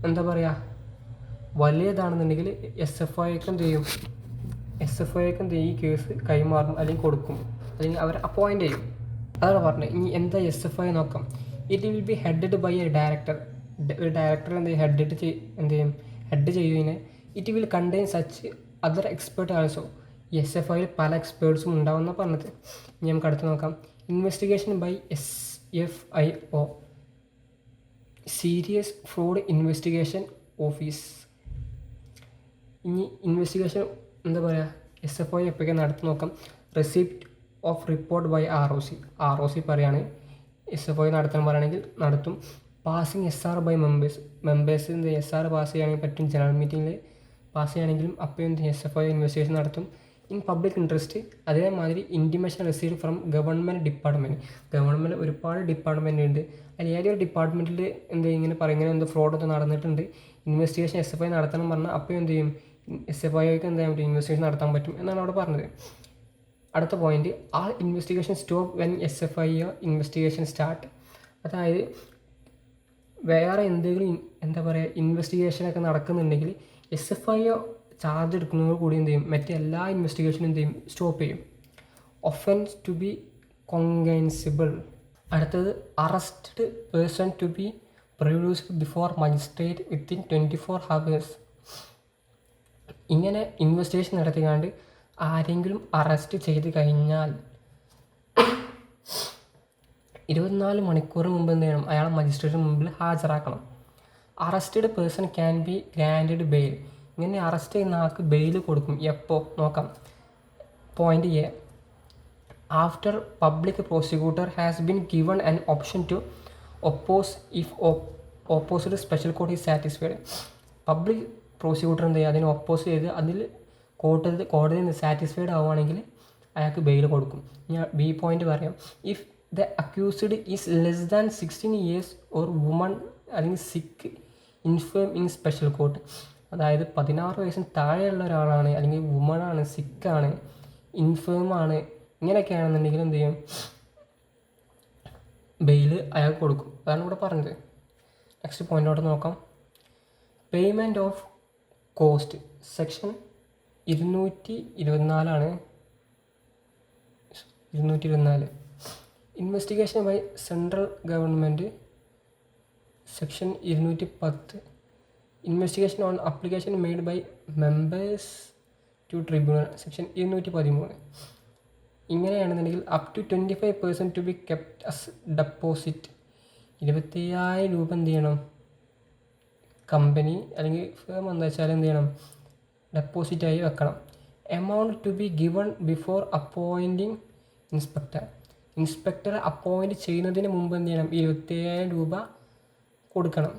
എന്താ പറയുക, വലിയതാണെന്നുണ്ടെങ്കിൽ SFIക്ക് എന്ത് ചെയ്യും? ഈ കേസ് കൈമാറും, അല്ലെങ്കിൽ കൊടുക്കും, അല്ലെങ്കിൽ അവർ അപ്പോയിൻ്റ് ചെയ്യും. അതാണ് പറഞ്ഞത്. ഇനി എന്താ SFI നോക്കാം. It will be headed by a director. ഒരു ഡയറക്ടർ എന്ത് ചെയ്യും? ഹെഡ് ചെയ്യുന്നതിന്. It will contain such other expert also. SFIയിൽ പല എക്സ്പേർട്സും ഉണ്ടാവുമെന്നാണ് പറഞ്ഞത്. ഇനി നമുക്ക് അടുത്ത് നോക്കാം. Investigation by SFIO, serious fraud investigation office. ഇനി ഇൻവെസ്റ്റിഗേഷൻ എന്താ പറയുക, SFI എപ്പോഴൊക്കെ നടത്തി നോക്കാം. Receipt of report by ROC പറയുകയാണ്. SFI നടത്താൻ പറയുകയാണെങ്കിൽ നടത്തും. പാസിങ് SR ബൈ മെമ്പേഴ്സ് എന്ത് SR പാസ് ചെയ്യുകയാണെങ്കിൽ പറ്റും. ജനറൽ മീറ്റിങ്ങിൽ പാസ് ചെയ്യുകയാണെങ്കിലും അപ്പോൾ എന്ത് SFI ഇൻവെസ്റ്റിഗേഷൻ നടത്തും. ഇൻ പബ്ലിക് ഇൻട്രസ്റ്റ് അതേമാതിരി ഇൻറ്റിമേഷൻ റിസീവ്ഡ് ഫ്രം ഗവൺമെൻറ് ഒരുപാട് ഡിപ്പാർട്ട്മെൻറ്റ് ഉണ്ട്. അതിൽ ഏതൊരു ഡിപ്പാർട്ട്മെൻറ്റിൽ എന്ത് ഇങ്ങനെ എന്തോ ഫ്രോഡൊക്കെ നടന്നിട്ടുണ്ട്, ഇൻവെസ്റ്റിഗേഷൻ SFI നടത്തണം പറഞ്ഞാൽ അപ്പോൾ എന്ത് ചെയ്യും? SFIക്ക് എന്ത് ചെയ്യാൻ പറ്റും? ഇൻവെസ്റ്റിഗേഷൻ നടത്താൻ പറ്റും എന്നാണ് അവിടെ പറഞ്ഞത്. അടുത്ത point, all investigation stop when SFIO investigation start. അതായത് വേറെ എന്തെങ്കിലും എന്താ പറയുക ഇൻവെസ്റ്റിഗേഷനൊക്കെ നടക്കുന്നുണ്ടെങ്കിൽ SFIO ചാർജ് എടുക്കുന്നതോട് കൂടി എന്ത് ചെയ്യും? മറ്റേ എല്ലാ ഇൻവെസ്റ്റിഗേഷനും എന്ത് ചെയ്യും? സ്റ്റോപ്പ് ചെയ്യും. Offence to be cognizable. അടുത്തത്, arrested person to be produced before magistrate within 24 hours. ഇങ്ങനെ ഇൻവെസ്റ്റിഗേഷൻ നടത്തിക്കാണ്ട് ആരെങ്കിലും അറസ്റ്റ് ചെയ്ത് കഴിഞ്ഞാൽ 24 മണിക്കൂർ മുമ്പ് എന്ത് ചെയ്യണം? അയാൾ മജിസ്ട്രേറ്റിന് മുമ്പിൽ ഹാജരാക്കണം. Arrested person can be granted bail. ഇങ്ങനെ അറസ്റ്റ് ചെയ്യുന്ന ആൾക്ക് ബെയിൽ കൊടുക്കും. എപ്പോൾ നോക്കാം? Point A, after public prosecutor has been given an option to oppose if opposite special court is satisfied. Public prosecutor എന്ത് ചെയ്യുക, അതിനെ ഒപ്പോസ് ചെയ്ത് അതിൽ കോടതി സാറ്റിസ്ഫൈഡ് ആവുകയാണെങ്കിൽ അയാൾക്ക് ബെയിൽ കൊടുക്കും. ഞാൻ ബി പോയിന്റ് പറയാം. If the accused is less than 16 years or woman അല്ലെങ്കിൽ സിക്ക് ഇൻഫേം ഇൻ സ്പെഷ്യൽ കോർട്ട്, അതായത് 16 വയസ്സിന് താഴെയുള്ള ഒരാളാണ്, അല്ലെങ്കിൽ വുമണാണ്, സിക്കാണ്, ഇൻഫേമാണ്, ഇങ്ങനെയൊക്കെയാണെന്നുണ്ടെങ്കിൽ എന്ത് ചെയ്യും, ബെയിൽ അയാൾക്ക് കൊടുക്കും. അതാണ് ഇവിടെ പറഞ്ഞത്. നെക്സ്റ്റ് പോയിന്റോട്ട് നോക്കാം. Payment of cost section 224 investigation by central government section 210 investigation on application made by members to tribunal section 213. ഇങ്ങനെയാണെന്നുണ്ടെങ്കിൽ up to 25% to be kept as deposit. 25,000 രൂപ എന്ത് ചെയ്യണം, കമ്പനി അല്ലെങ്കിൽ ഫേം എന്താ വെച്ചാൽ എന്ത് ചെയ്യണം, ഡെപ്പോസിറ്റായി വെക്കണം. Amount to be given before appointing inspector. ഇൻസ്പെക്ടറെ അപ്പോയിൻറ്റ് ചെയ്യുന്നതിന് മുമ്പ് എന്ത് ചെയ്യണം, 25,000 രൂപ കൊടുക്കണം.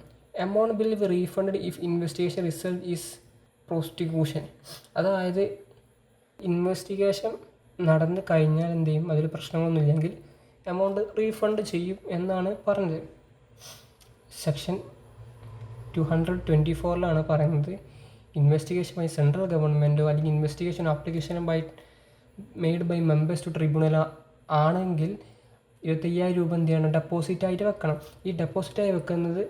Amount will be refunded if investigation result is prosecution. അതായത് ഇൻവെസ്റ്റിഗേഷൻ നടന്നു കഴിഞ്ഞാൽ എന്ത് ചെയ്യും, അതിൽ പ്രശ്നങ്ങളൊന്നുമില്ലെങ്കിൽ എമൗണ്ട് റീഫണ്ട് ചെയ്യും എന്നാണ് പറഞ്ഞത്. സെക്ഷൻ 224 പറയുന്നത് ഇൻവെസ്റ്റിഗേഷൻ ബൈ സെൻട്രൽ ഗവൺമെൻറ്റോ അല്ലെങ്കിൽ investigation application made by members to tribunal ആണെങ്കിൽ 25,000 രൂപ എന്ത് ചെയ്യണം, ഡെപ്പോസിറ്റായിട്ട് വെക്കണം. ഈ ഡെപ്പോസിറ്റായി വെക്കുന്നത്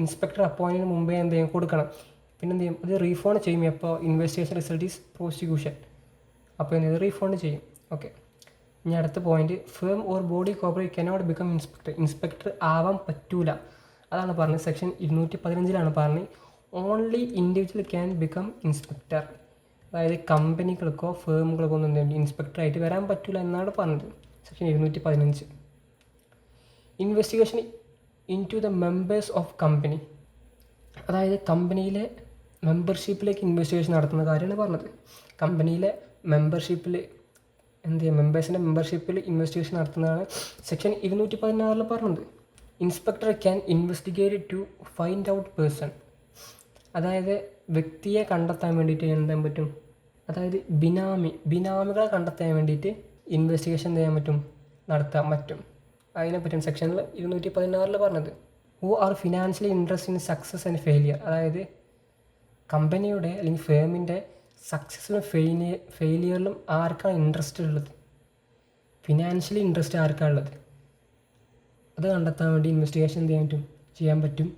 ഇൻസ്പെക്ടർ അപ്പോയിൻറ്റിന് മുമ്പേ എന്ത് ചെയ്യും, കൊടുക്കണം. പിന്നെ എന്ത് ചെയ്യും, അത് റീഫണ്ട് ചെയ്യും. അപ്പോൾ ഇൻവെസ്റ്റിഗേഷൻ റിസൾട്ട് ഈസ് പ്രോസിക്യൂഷൻ, അപ്പോൾ എന്ത് ചെയ്യും, റീഫണ്ട് ചെയ്യും. ഓക്കെ, ഇനി അടുത്ത point, firm or body corporate cannot become inspector. Inspector ആവാൻ പറ്റൂല, അതാണ് പറഞ്ഞത്. സെക്ഷൻ 215 പറഞ്ഞത് only individual can become inspector. അതായത് കമ്പനികൾക്കോ ഫേമുകൾക്കോ ഒന്നും എന്ത് ഇൻസ്പെക്ടറായിട്ട് വരാൻ പറ്റില്ല എന്നാണ് പറഞ്ഞത്. Section 215. Investigation into the members of company, അതായത് കമ്പനിയിലെ മെമ്പർഷിപ്പിലേക്ക് ഇൻവെസ്റ്റിഗേഷൻ നടത്തുന്ന കാര്യമാണ് പറഞ്ഞത്. കമ്പനിയിലെ മെമ്പർഷിപ്പിൽ എന്ത് ചെയ്യുക, മെമ്പേഴ്സിൻ്റെ മെമ്പർഷിപ്പിൽ ഇൻവെസ്റ്റിഗേഷൻ നടത്തുന്നതാണ് സെക്ഷൻ 216 പറഞ്ഞത്. Inspector can investigate to find out person, അതായത് വ്യക്തിയെ കണ്ടെത്താൻ വേണ്ടിയിട്ട് എന്താൻ പറ്റും, അതായത് ബിനാമികളെ കണ്ടെത്താൻ വേണ്ടിയിട്ട് ഇൻവെസ്റ്റിഗേഷൻ ചെയ്യാൻ പറ്റും, നടത്താൻ പറ്റും. അതിനെപ്പറ്റും സെക്ഷനിൽ 216 പറഞ്ഞത്. Who are financially interest in success and failure, അതായത് കമ്പനിയുടെ അല്ലെങ്കിൽ ഫേമിൻ്റെ സക്സസ്സിലും ഫെയിലിയറിലും ആർക്കാണ് ഇൻട്രസ്റ്റ് ഉള്ളത്, ഫിനാൻഷ്യലി ഇൻട്രസ്റ്റ് ആർക്കാണ് ഉള്ളത്, അത് കണ്ടെത്താൻ വേണ്ടി ഇൻവെസ്റ്റിഗേഷൻ ചെയ്യാൻ പറ്റും.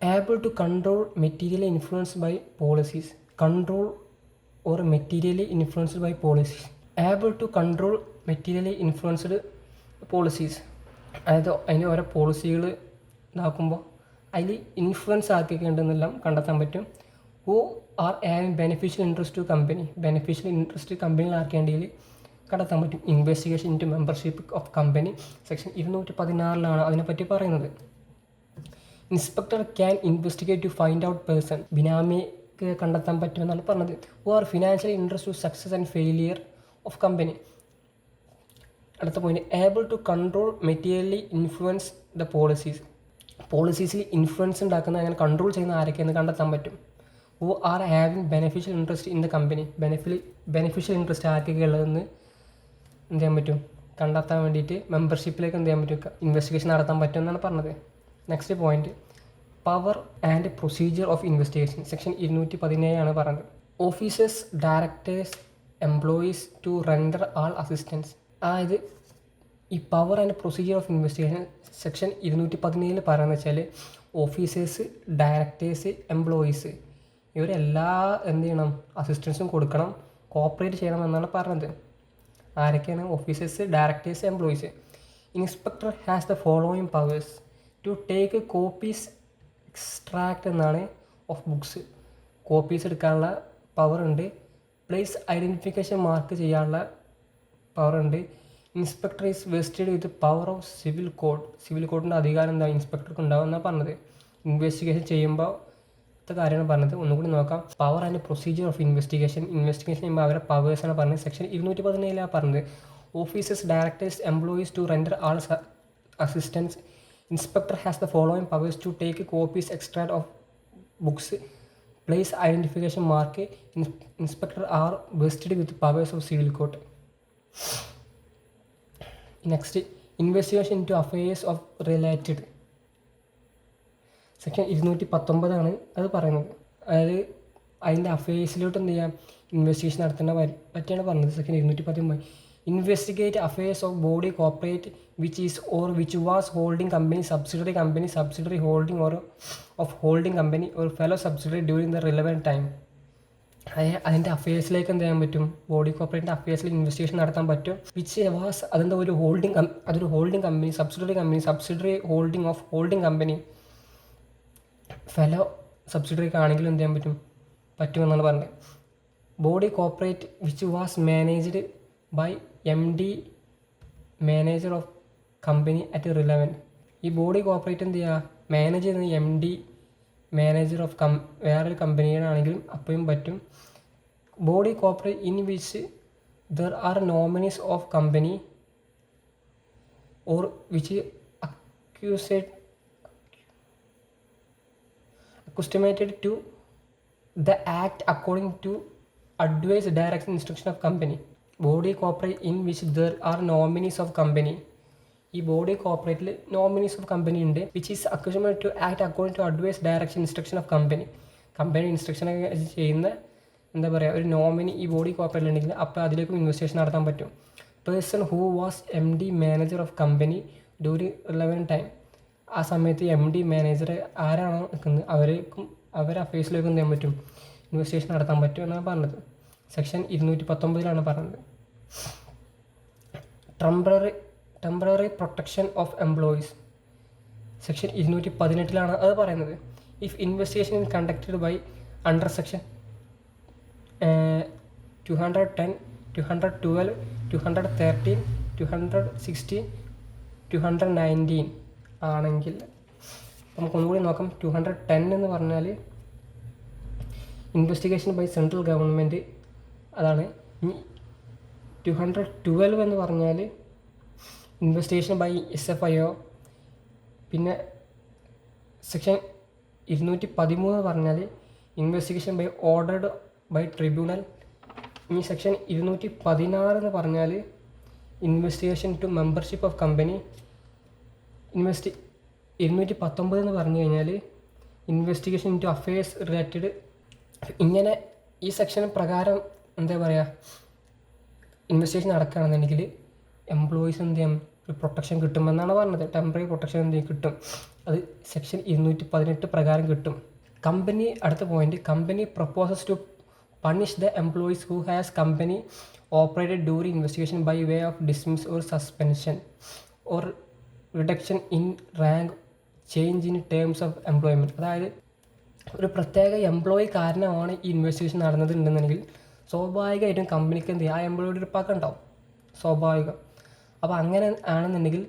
Able to control materially influenced by policies, control or materially influenced by policies. Able to control materially influenced policies, അതായത് അതിന് ഓരോ പോളിസികൾ ഇതാക്കുമ്പോൾ അതിൽ ഇൻഫ്ലുവൻസ് ആക്കിയിട്ടുണ്ടെന്നെല്ലാം കണ്ടെത്താൻ പറ്റും. Who are having beneficial interest to company, beneficial interest കമ്പനിയിൽ ആർക്കേണ്ടതിൽ കണ്ടെത്താൻ പറ്റും. Investigation into membership of company section 216 അതിനെപ്പറ്റി പറയുന്നത്. Inspector can investigate to find out person, ബിനാമിക്ക് കണ്ടെത്താൻ പറ്റുമെന്നാണ് പറഞ്ഞത്. Who are financially interest to success and failure of company. അടുത്ത point, able to control materially influence the policies, പോളിസീസിൽ influence ഉണ്ടാക്കുന്ന അങ്ങനെ കൺട്രോൾ ചെയ്യുന്ന ആരൊക്കെയെന്ന് കണ്ടെത്താൻ പറ്റും. Who are having beneficial interest in the company, beneficial interest ആർക്കൊക്കെ ഉള്ളതെന്ന് എന്ത് ചെയ്യാൻ പറ്റും, കണ്ടെത്താൻ വേണ്ടിയിട്ട് മെമ്പർഷിപ്പിലേക്ക് എന്ത് ചെയ്യാൻ പറ്റും, ഇൻവെസ്റ്റിഗേഷൻ നടത്താൻ പറ്റും എന്നാണ് പറഞ്ഞത്. Next point, power and procedure of investigation section 217 പറഞ്ഞത്. Officers, directors, employees to render all assistance, അതായത് ഈ power and procedure of investigation section 217 പറയുന്നത് വെച്ചാൽ ഓഫീസേഴ്സ്, ഡയറക്ടേഴ്സ്, എംപ്ലോയീസ് ഇവരെല്ലാ എന്ത് ചെയ്യണം, അസിസ്റ്റൻസും കൊടുക്കണം, കോപ്പറേറ്റ് ചെയ്യണം എന്നാണ് പറഞ്ഞത്. ആരൊക്കെയാണ്, officers, directors, employees. Inspector has the following powers to take copies, extract എന്നാണ് ഓഫ് ബുക്സ്, കോപ്പീസ് എടുക്കാനുള്ള പവർ ഉണ്ട്. പ്ലേസ് ഐഡൻറ്റിഫിക്കേഷൻ മാർക്ക് ചെയ്യാനുള്ള പവർ ഉണ്ട്. Inspector is vested with power of civil code, civil കോഡിൻ്റെ അധികാരം എന്താ ഇൻസ്പെക്ടർക്ക് ഉണ്ടാവും എന്നാണ് പറഞ്ഞത്. ഇൻവെസ്റ്റിഗേഷൻ ചെയ്യുമ്പോൾ കാര്യമാണ് പറഞ്ഞത്. ഒന്നുകൂടി നോക്കാം. Power and procedure of investigation ചെയ്യുമ്പോൾ അവരുടെ പവേഴ്സാണ് പറഞ്ഞത്. സെക്ഷൻ 217 പറഞ്ഞത് officers, directors, employees to render all assistance. Inspector has the following powers to take copies, extract of books, place identification mark. Inspector are vested with powers of civil court. Next, investigation into affairs of related. Section 219 അത് പറയുന്നത്. അതായത് അതിൻ്റെ അഫയേഴ്സിലോട്ട് എന്ത് ചെയ്യാം, investigation നടത്തേണ്ട പറ്റിയാണ് പറഞ്ഞത്. Section 219 investigate affairs of body corporate which is or which was holding company, subsidiary holding or of holding company or fellow subsidiary during the relevant time. അതിൻ്റെ അഫയേഴ്സിലേക്ക് എന്ത് ചെയ്യാൻ പറ്റും, ബോഡി കോർപ്പറേറ്റിൻ്റെ അഫയേഴ്സിൽ ഇൻവെസ്റ്റിഗേഷൻ നടത്താൻ പറ്റും. വിച്ച് വാസ് അതെന്താ ഒരു അതൊരു holding company, subsidiary holding of holding company, fellow സബ്സിഡറിക്ക് ആണെങ്കിലും എന്ത് ചെയ്യാൻ പറ്റുമെന്നാണ് പറഞ്ഞത്. Body corporate which was managed by MD manager of company at relevant. ഈ ബോഡി കോർപ്പറേറ്റ് എന്ത് ചെയ്യുക, മാനേജ് ചെയ്യുന്നത് MD മാനേജർ ഓഫ് വേറൊരു കമ്പനിയുടെ ആണെങ്കിലും അപ്പോഴും പറ്റും. Body corporate in which there are nominees of company or which accustomated to the act according to advice, direction, instruction of company. Body corporate in which there are nominees of company. ഈ body കോർപ്പറേറ്റിൽ nominees of company ഉണ്ട്. Which is accused to act according to advice, direction, instruction of company. Company ഇൻസ്ട്രക്ഷനൊക്കെ ചെയ്യുന്ന എന്താ പറയുക ഒരു nominee ഈ body കോർപ്പറേറ്റിൽ ഉണ്ടെങ്കിൽ അപ്പോൾ അതിലേക്കും ഇൻവെസ്റ്റിഗേഷൻ നടത്താൻ പറ്റും. Person who was MD manager of company during relevant time. ആ സമയത്ത് MD മാനേജർ ആരാണോ നിൽക്കുന്നത് അവരെ അഫയേഴ്സിലേക്കും എന്ത് ചെയ്യാൻ പറ്റും, ഇൻവെസ്റ്റിഗേഷൻ നടത്താൻ പറ്റും എന്നാണ് പറഞ്ഞത്. സെക്ഷൻ 219 പറഞ്ഞത്. Temporary protection of employees. Section 218 അത് പറയുന്നത്. If investigation in conducted by under section 210, 212, 213, 216, 219 ആണെങ്കിൽ നമുക്കൊന്നുകൂടി നോക്കാം. 210 എന്ന് പറഞ്ഞാൽ ഇൻവെസ്റ്റിഗേഷൻ ബൈ സെൻട്രൽ ഗവൺമെൻറ്, അതാണ്. 212 എന്ന് പറഞ്ഞാൽ ഇൻവെസ്റ്റിഗേഷൻ ബൈ SFIO. പിന്നെ സെക്ഷൻ 213 പറഞ്ഞാൽ investigation by ordered by tribunal. ഇനി സെക്ഷൻ 216 എന്ന് പറഞ്ഞാൽ investigation to membership of company. 219 എന്ന് പറഞ്ഞു കഴിഞ്ഞാൽ investigation into affairs related. ഇങ്ങനെ ഈ സെക്ഷൻ പ്രകാരം എന്താ പറയുക, ഇൻവെസ്റ്റിഗേഷൻ നടക്കുകയാണെന്നുണ്ടെങ്കിൽ എംപ്ലോയീസ് എന്ത് ചെയ്യാം, ഒരു പ്രൊട്ടക്ഷൻ കിട്ടുമെന്നാണ് പറഞ്ഞത്. ടെമ്പററി പ്രൊട്ടക്ഷൻ എന്ത് കിട്ടും, അത് സെക്ഷൻ 218 പ്രകാരം കിട്ടും. കമ്പനി, അടുത്ത point, company proposes to punish the employees who has company operated during investigation by way of dismiss or suspension or reduction in rank, change in terms of employment. അതായത് ഒരു പ്രത്യേക employee കാരണമാണ് ഈ investigation നടന്നിട്ടുണ്ടെന്നുണ്ടെങ്കിൽ സ്വാഭാവികമായിട്ടും കമ്പനിക്ക് എന്ത് ചെയ്യുക, ആ എംപ്ലോയിയുടെ ഒരു പക്കം ഉണ്ടാവും, സ്വാഭാവികം. അപ്പോൾ അങ്ങനെ ആണെന്നുണ്ടെങ്കിൽ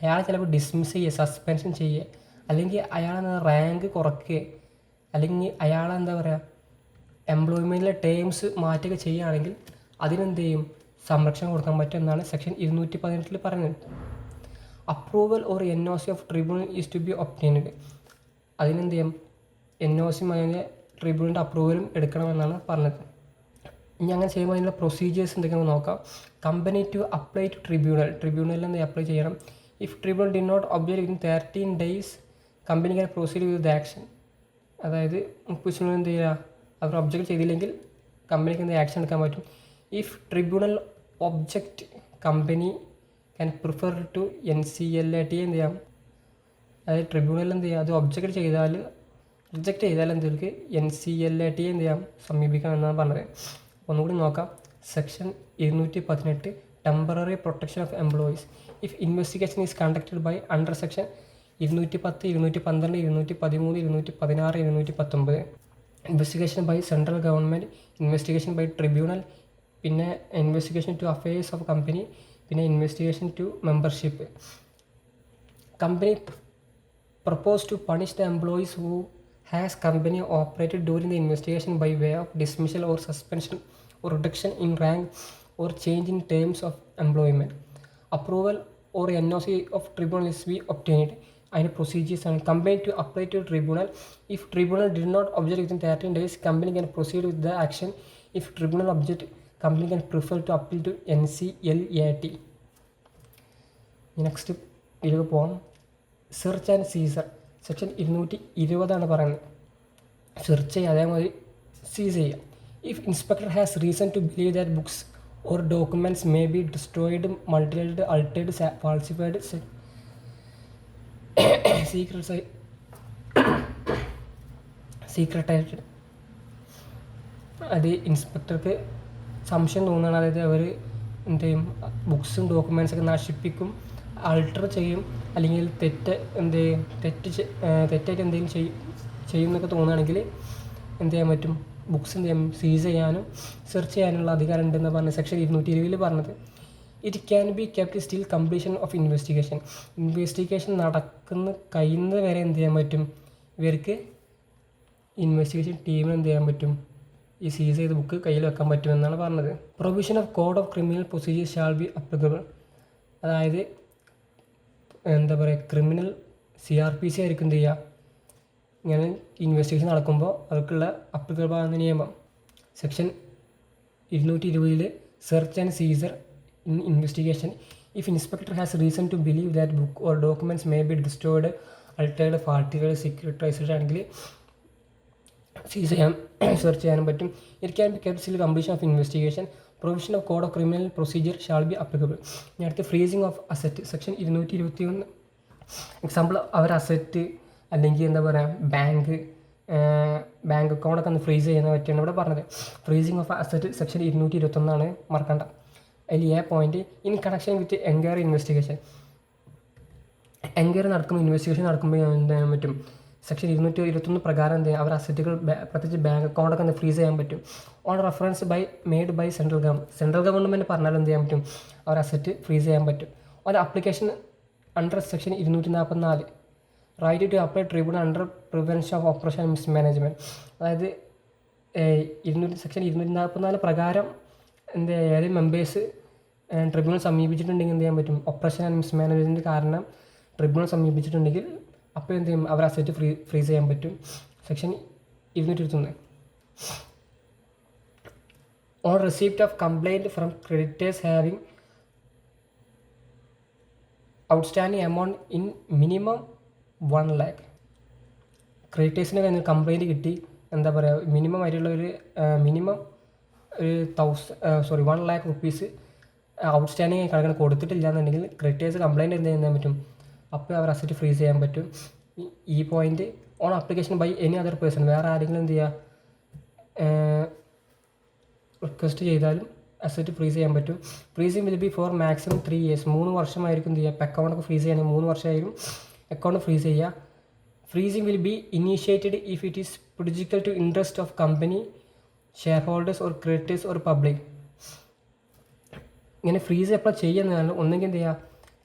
അയാൾ ചിലപ്പോൾ ഡിസ്മിസ് ചെയ്യുക, സസ്പെൻഷൻ ചെയ്യുക, അല്ലെങ്കിൽ അയാളെ റാങ്ക് കുറയ്ക്കുക, അല്ലെങ്കിൽ അയാളെന്താ പറയുക എംപ്ലോയ്മെൻറ്റിലെ ടേംസ് മാറ്റുക ചെയ്യുകയാണെങ്കിൽ അതിനെന്ത് ചെയ്യും, സംരക്ഷണം കൊടുക്കാൻ പറ്റും എന്നാണ് സെക്ഷൻ 218 പറയുന്നത്. Approval or NOC of tribunal is to be obtained. അതിനെന്ത് ചെയ്യും, NOC അതിൻ്റെ ട്രിബ്യൂണലിൻ്റെ അപ്രൂവലും എടുക്കണമെന്നാണ് പറഞ്ഞത്. ഇനി അങ്ങനെ ചെയ്യുമ്പോൾ അതിനുള്ള പ്രൊസീജിയേഴ്സ് എന്തൊക്കെയാണെന്ന് നോക്കാം. കമ്പനി ടു അപ്ലൈ ടു ട്രിബ്യൂണലിൽ എന്ത് അപ്ലൈ ചെയ്യണം. If tribunal did not object within 13 days company can proceed with the action. അതായത് 30 ദിവസത്തിനുള്ളിൽ എന്ത് ചെയ്യുക, അവർ ഒബ്ജക്റ്റ് ചെയ്തില്ലെങ്കിൽ കമ്പനിക്ക് എന്ത് ആക്ഷൻ എടുക്കാൻ പറ്റും. If tribunal object company can prefer to NCLAT എന്ത് ചെയ്യാം, അതായത് ട്രിബ്യൂണൽ എന്ത് ചെയ്യുക, അത് ഒബ്ജക്റ്റ് ചെയ്താൽ റിജക്റ്റ് ചെയ്താൽ എന്തെങ്കിലും NCLAT എന്ത് ചെയ്യാം, സമീപിക്കാം എന്നാണ് പറഞ്ഞത്. ഒന്നുകൂടി നോക്കാം. Section 218 temporary protection of employees. If investigation is conducted by under section 210, 212, 213, 216, 219. Investigation by central government, investigation by tribunal, പിന്നെ investigation to affairs of company, പിന്നെ investigation to membership. Company propose to punish the employees who has company operated during the investigation by way of dismissal or suspension or reduction in rank or change in terms of employment. Approval or NOC of tribunal is be obtained and procedures and company to apply to tribunal. If tribunal did not object within 13 days, company can proceed with the action. If tribunal object, company can prefer to appeal to NCLAT. Next ഇതിലേക്ക് പോകാം. Search and Caesar section 220 പറയുന്നത്. Search ചെയ്യുക, അതേമാതിരി seize ചെയ്യുക. If inspector has reason to believe that books or documents may be destroyed, multiplied, altered, falsified, secreted, അത് ഇൻസ്പെക്ടർക്ക് സംശയം തോന്നുകയാണ്, അതായത് അവർ എന്ത് ചെയ്യും, ബുക്സും ഡോക്യുമെൻറ്റ്സൊക്കെ നശിപ്പിക്കും, ആൾട്ടർ ചെയ്യും, അല്ലെങ്കിൽ തെറ്റായിട്ട് എന്തെങ്കിലും ചെയ്യും എന്നൊക്കെ തോന്നുകയാണെങ്കിൽ എന്ത് ചെയ്യാൻ പറ്റും, ബുക്സ് എന്ത് ചെയ്യാം, സീസ് ചെയ്യാനും സെർച്ച് ചെയ്യാനുള്ള അധികാരം ഉണ്ടെന്ന് പറഞ്ഞ് സെക്ഷൻ 220 പറഞ്ഞത്. It can be kept still completion of investigation കഴിയുന്നത് വരെ എന്ത് ചെയ്യാൻ പറ്റും, ഇവർക്ക് ഇൻവെസ്റ്റിഗേഷൻ ടീമിന് എന്ത് ചെയ്യാൻ പറ്റും, ഈ സീസ് ചെയ്ത ബുക്ക് കയ്യിൽ വെക്കാൻ പറ്റുമെന്നാണ് പറഞ്ഞത്. Provision of code of criminal procedure shall be applicable, അതായത് എന്താ പറയുക, ക്രിമിനൽ CRPC ആയിരിക്കും എന്ത് ചെയ്യുക, ഇങ്ങനെ ഇൻവെസ്റ്റിഗേഷൻ നടക്കുമ്പോൾ അവർക്കുള്ള അപ്ലിക്കബിൾ ആകുന്ന നിയമം. Section 220 search and seizure in investigation. If inspector has reason to believe that book or documents may be destroyed, altered, falsified, secreted ആണെങ്കിൽ സീസ് ചെയ്യാൻ സെർച്ച് ചെയ്യാനും പറ്റും. It can be kept still completion of investigation. Provision of code of criminal procedure shall be applicable. ഇനി അടുത്ത് freezing of asset section 221. Example, അവർ asset അല്ലെങ്കിൽ എന്താ പറയുക, ബാങ്ക് അക്കൗണ്ടൊക്കെ ഒന്ന് ഫ്രീസ് ചെയ്യുന്ന പറ്റിയാണ് ഇവിടെ പറഞ്ഞത്. ഫ്രീസിങ് ഓഫ് അസറ്റ് സെക്ഷൻ 221 മറക്കണ്ട. അതിൽ point, in connection with enquiry investigation. Enquiry നടക്കുമ്പോൾ, ഇൻവെസ്റ്റിഗേഷൻ നടക്കുമ്പോൾ എന്ത് ചെയ്യാൻ പറ്റും, സെക്ഷൻ 221 പ്രകാരം എന്ത് ചെയ്യുക, അവർ അസറ്റുകൾ പ്രത്യേകിച്ച് ബാങ്ക് അക്കൗണ്ടൊക്കെ ഒന്ന് ഫ്രീസ് ചെയ്യാൻ പറ്റും. On reference made by central government പറഞ്ഞാൽ എന്ത് ചെയ്യാൻ പറ്റും, അവർ അസറ്റ് ഫ്രീസ് ചെയ്യാൻ പറ്റും. On application under section 244 right to apply tribunal under prevention of operation and mismanagement. അതായത് സെക്ഷൻ 244 പ്രകാരം ഏതെങ്കിലും മെമ്പേഴ്സ് ട്രിബ്യൂണൽ സമീപിച്ചിട്ടുണ്ടെങ്കിൽ എന്ത് ചെയ്യാൻ പറ്റും, ഓപ്പറേഷൻ ആൻഡ് മിസ്മാനേജ്മെൻറ്റ് കാരണം ട്രിബ്യൂണൽ സമീപിച്ചിട്ടുണ്ടെങ്കിൽ അപ്പോൾ എന്ത് ചെയ്യും, അവർ അസറ്റ് ഫ്രീസ് ചെയ്യാൻ പറ്റും. Section 221. On receipt of complaint from creditors having outstanding amount in minimum 1 lakh. ക്രെഡിറ്റേഴ്സിന് കഴിഞ്ഞ കംപ്ലൈൻറ്റ് കിട്ടി, എന്താ പറയുക, മിനിമം ആയിട്ടുള്ള ഒരു 1 lakh റുപ്പീസ് ഔട്ട്സ്റ്റാൻഡിങ് കണക്കിന് കൊടുത്തിട്ടില്ല എന്നുണ്ടെങ്കിൽ ക്രെഡിറ്റേഴ്സ് കംപ്ലൈൻറ്റ് എന്ത് ചെയ്യാൻ പറ്റും, അപ്പോൾ അവർ അസറ്റ് ഫ്രീസ് ചെയ്യാൻ പറ്റും. ഈ point, on application by any other person, വേറെ ആരെങ്കിലും എന്ത് ചെയ്യുക, റിക്വസ്റ്റ് ചെയ്താലും അസറ്റ് ഫ്രീസ് ചെയ്യാൻ പറ്റും. Freezing will be for maximum 3 years. 3 വർഷമായിരിക്കും എന്ത് ചെയ്യുക, ഇപ്പോൾ അക്കൗണ്ടൊക്കെ ഫ്രീസ് ചെയ്യുകയാണെങ്കിൽ 3 വർഷമായിരിക്കും അക്കൗണ്ട് ഫ്രീസ് ചെയ്യുക. Freezing will be initiated if it is prejudicial to interest of company, share holders or creditors or public. ഇങ്ങനെ ഫ്രീസ് എപ്പോൾ ചെയ്യുന്നതാണ്, ഒന്നെങ്കിൽ എന്ത് ചെയ്യുക,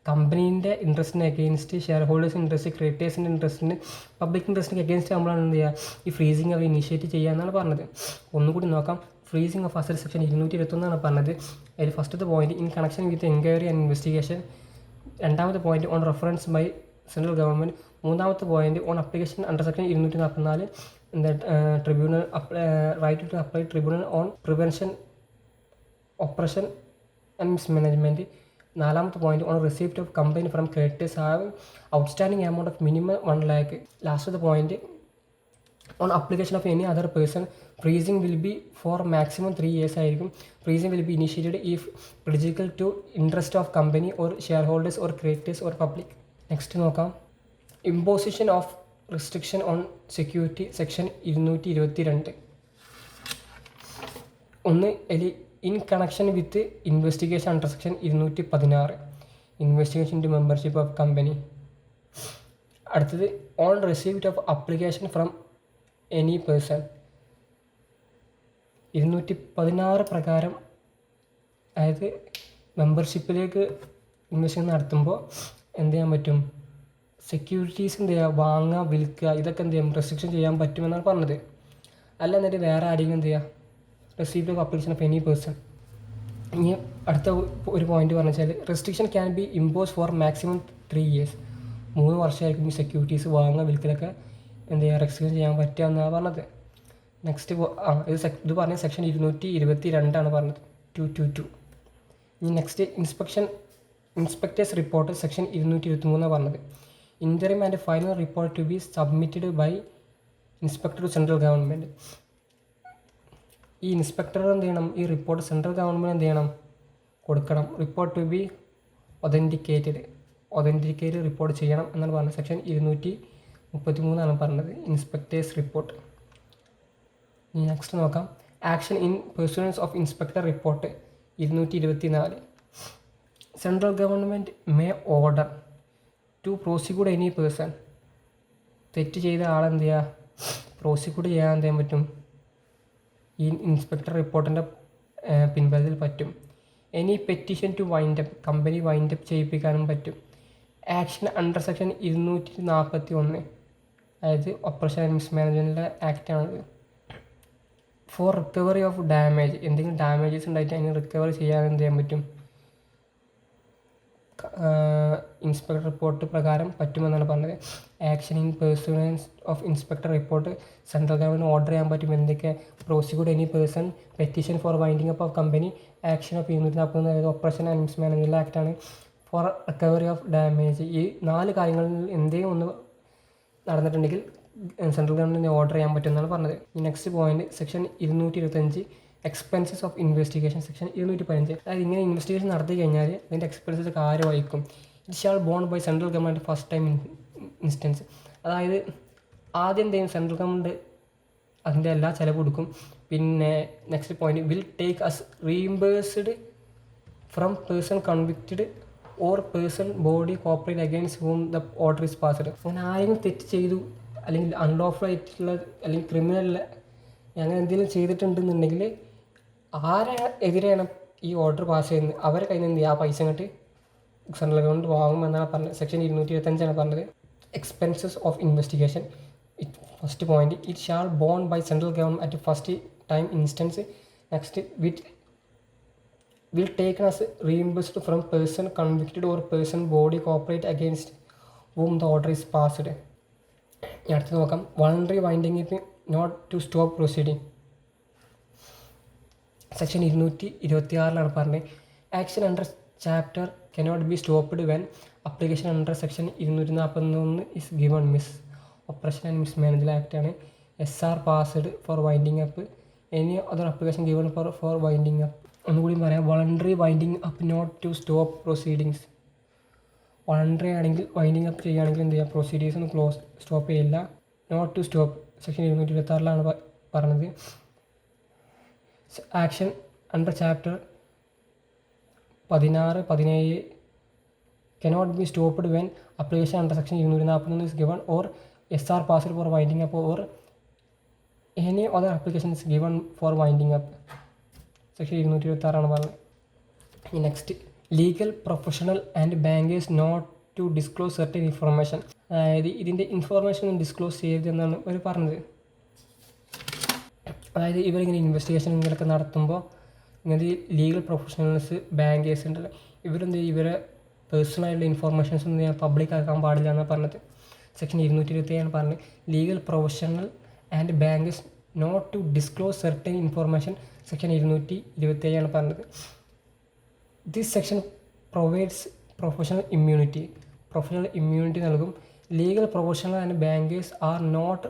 കമ്പനീൻ്റെ ഇൻട്രസ്റ്റിന് അഗെയിൻസ്റ്റ്, ഷെയർ ഹോൾഡേഴ്സ് ഇൻട്രസ്റ്റ്, ക്രെഡിറ്റേഴ്സിൻ്റെ ഇൻട്രസ്റ്റിന്, പബ്ലിക് ഇൻട്രസ്റ്റിന് അഗെയിൻസ്റ്റ് നമ്മളാണ് എന്ത് ചെയ്യുക, ഈ ഫ്രീസിങ് അവർ ഇനീഷ്യേറ്റ് ചെയ്യുക എന്നാണ് പറഞ്ഞത്. ഒന്നുകൂടി നോക്കാം. ഫ്രീസിങ് ഓഫ് അസറ്റ് സെക്ഷൻ 221 പറഞ്ഞത്. അതിൽ ഫസ്റ്റത്തെ point, in connection with enquiry and investigation. രണ്ടാമത്തെ point, on reference by central government. മൂന്നാമത്തെ point, on application under section 244 tribunal right to apply tribunal on prevention operation and mismanagement. നാലാമത്തെ point, on receipt of complaint from creditors having outstanding amount of minimum 1 lakh. ലാസ്റ്റത്തെ point, on application of any other person. Freezing will be for maximum 3 years ആയിരിക്കും. Freezing will be initiated if prejudicial to interest of company or share holders or creditors or public. Next നോക്കാം. Imposition of restriction on security section 222. ഒന്ന് in connection with investigation under section 216 investigation to membership of company. അടുത്തത്, on receipt of application from any person. 216 പ്രകാരം, അതായത് മെമ്പർഷിപ്പിലേക്ക് investigation നടത്തുമ്പോൾ എന്ത് ചെയ്യാൻ പറ്റും, securities എന്ത് ചെയ്യുക, വാങ്ങുക, വിൽക്കുക, ഇതൊക്കെ എന്ത് ചെയ്യാം, റെസ്ട്രിക്ഷൻ ചെയ്യാൻ പറ്റുമെന്നാണ് പറഞ്ഞത്. അല്ല എന്നിട്ട് വേറെ ആരെങ്കിലും എന്ത് ചെയ്യുക, receipt of application of any person. ഇനി അടുത്ത ഒരു പോയിന്റ് പറഞ്ഞു വെച്ചാൽ restriction can be impose for maximum 3 years. 3 വർഷമായിരിക്കും ഈ സെക്യൂരിറ്റീസ് വാങ്ങുക, വിൽക്കലൊക്കെ എന്ത് ചെയ്യുക, റെസ്ട്രിക്ഷൻ ചെയ്യാൻ പറ്റുക എന്നാണ് പറഞ്ഞത്. നെക്സ്റ്റ് ഇത് പറഞ്ഞ സെക്ഷൻ 222 പറഞ്ഞത്, 222. ഇനി നെക്സ്റ്റ് ഇൻസ്പെക്ടേഴ്സ് റിപ്പോർട്ട് സെക്ഷൻ 223 പറഞ്ഞത്. Interim and final report to be submitted by inspector to central government. ഈ ഇൻസ്പെക്ടർ എന്ത് ചെയ്യണം, ഈ റിപ്പോർട്ട് സെൻട്രൽ ഗവൺമെൻറ് എന്ത് ചെയ്യണം, കൊടുക്കണം. Report to be authenticated report ചെയ്യണം എന്നാണ് പറഞ്ഞത്. സെക്ഷൻ 233 പറഞ്ഞത് ഇൻസ്പെക്ടേഴ്സ് റിപ്പോർട്ട്. ഇനി നെക്സ്റ്റ് നോക്കാം. Action in pursuance of inspector report 224. Central government may order to prosecute any person. തെറ്റ് ചെയ്ത ആളെന്ത് ചെയ്യുക, പ്രോസിക്യൂട്ട് ചെയ്യാൻ എന്ത് ചെയ്യാൻ പറ്റും, ഈ ഇൻസ്പെക്ടർ റിപ്പോർട്ടിൻ്റെ പിൻബലത്തിൽ പറ്റും. Any petition to wind up, company wind up ചെയ്യിപ്പിക്കാനും പറ്റും. ആക്ഷൻ അണ്ടർ സെക്ഷൻ 241, അതായത് ഓപ്പറേഷൻ ആൻഡ് മിസ്മാനേജ്മെൻറ്റിൻ്റെ ആക്റ്റാണത്. ഫോർ റിക്കവറി ഓഫ് ഡാമേജ്, എന്തെങ്കിലും ഡാമേജസ് ഉണ്ടായിട്ട് അതിന് റിക്കവർ ചെയ്യാൻ എന്ത് ചെയ്യാൻ പറ്റും, ഇൻസ്പെക്ടർ റിപ്പോർട്ട് പ്രകാരം പറ്റുമെന്നാണ് പറഞ്ഞത്. Action in pursuance of inspector report central government order ചെയ്യാൻ പറ്റും. എന്തൊക്കെ, prosecute any person, petition for winding up of company, action of 240, അതായത് ഓപ്പറേഷൻ ആൻഡ് മിസ്മാനേജ്മെൻറ്റ് ആക്റ്റാണ്. ഫോർ റിക്കവറി ഓഫ് ഡാമേജ്, ഈ 4 കാര്യങ്ങളിൽ എന്തെങ്കിലും ഒന്ന് നടന്നിട്ടുണ്ടെങ്കിൽ സെൻട്രൽ ഗവൺമെൻറ് ഓർഡർ ചെയ്യാൻ പറ്റുമെന്നാണ് പറഞ്ഞത്. Next point section 225 expenses of investigation section 215. അതായത് ഇങ്ങനെ ഇൻവെസ്റ്റിഗേഷൻ നടത്തി കഴിഞ്ഞാൽ അതിൻ്റെ എക്സ്പെൻസസ് ആര് വഹിക്കും. It shall borne by central government first time instance. അതായത് ആദ്യം എന്ത് ചെയ്യും, സെൻട്രൽ ഗവൺമെൻറ് അതിൻ്റെ എല്ലാ ചിലവ് കൊടുക്കും. പിന്നെ next point will take as reimbursed from person convicted or person body corporate against whom the order is passed. അങ്ങനെ ആരെങ്കിലും തെറ്റ് ചെയ്തു, അല്ലെങ്കിൽ അൺലോഫുൾ ആയിട്ടുള്ള, അല്ലെങ്കിൽ ക്രിമിനൽ അങ്ങനെ എന്തെങ്കിലും ചെയ്തിട്ടുണ്ടെന്നുണ്ടെങ്കിൽ എതിരെയാണ് ഈ ഓർഡർ പാസ് ചെയ്യുന്നത്, അവരെ കയ്യിൽ നിന്ന് ആ പൈസ ഇങ്ങോട്ട് സെൻട്രൽ ഗവൺമെൻറ് വാങ്ങുമെന്നാണ് പറഞ്ഞത്. സെക്ഷൻ 225 പറഞ്ഞത്. Expenses of investigation, first point it shall borne by central government at first time instance. Next will taken as reimbursed from person convicted or person body cooperate against whom the order is passed. അടുത്ത് നോക്കാം. Voluntary winding it not to stop proceeding section 226 പറഞ്ഞത്. Action under chapter cannot be stopped when application under section 241 is given miss. Operation and mismanagement ആക്റ്റാണ്. SR passed for winding up, any other application given for winding up. ഒന്നുകൂടി പറയാം. Voluntary winding up not to stop proceedings. Voluntary ആണെങ്കിൽ winding up ചെയ്യുകയാണെങ്കിൽ എന്ത് ചെയ്യുക, പ്രൊസീഡിയേഴ്സ് ഒന്നും stop ചെയ്യില്ല. Not to stop section 226 പറഞ്ഞത്. Action under chapter 16, 17 cannot be stopped when application under section 241 is given or SR passed for winding up or any other application is given for winding up. Section 226 പറഞ്ഞത്. Next legal professional and bankers not to disclose certain information. അതായത് ഇതിൻ്റെ information ഒന്നും disclose ചെയ്യരുത് എന്നാണ് അവർ പറഞ്ഞത്. അതായത് ഇവരിങ്ങനെ investigation ഇങ്ങനെയൊക്കെ നടത്തുമ്പോൾ ഇങ്ങനത്തെ ലീഗൽ പ്രൊഫഷണൽസ്, ബാങ്കേഴ്സ് ഉണ്ടല്ലോ, ഇവരെന്ത് ചെയ്യും, ഇവരെ പേഴ്സണലായിട്ടുള്ള ഇൻഫർമേഷൻസ് ഒന്നും ഞാൻ പബ്ലിക് ആക്കാൻ പാടില്ല എന്നാണ് പറഞ്ഞത്. സെക്ഷൻ 227 പറഞ്ഞത്. Legal professional and bankers not to disclose certain information section 227 പറഞ്ഞത്. This section provides professional immunity നൽകും. Legal professional and bankers are not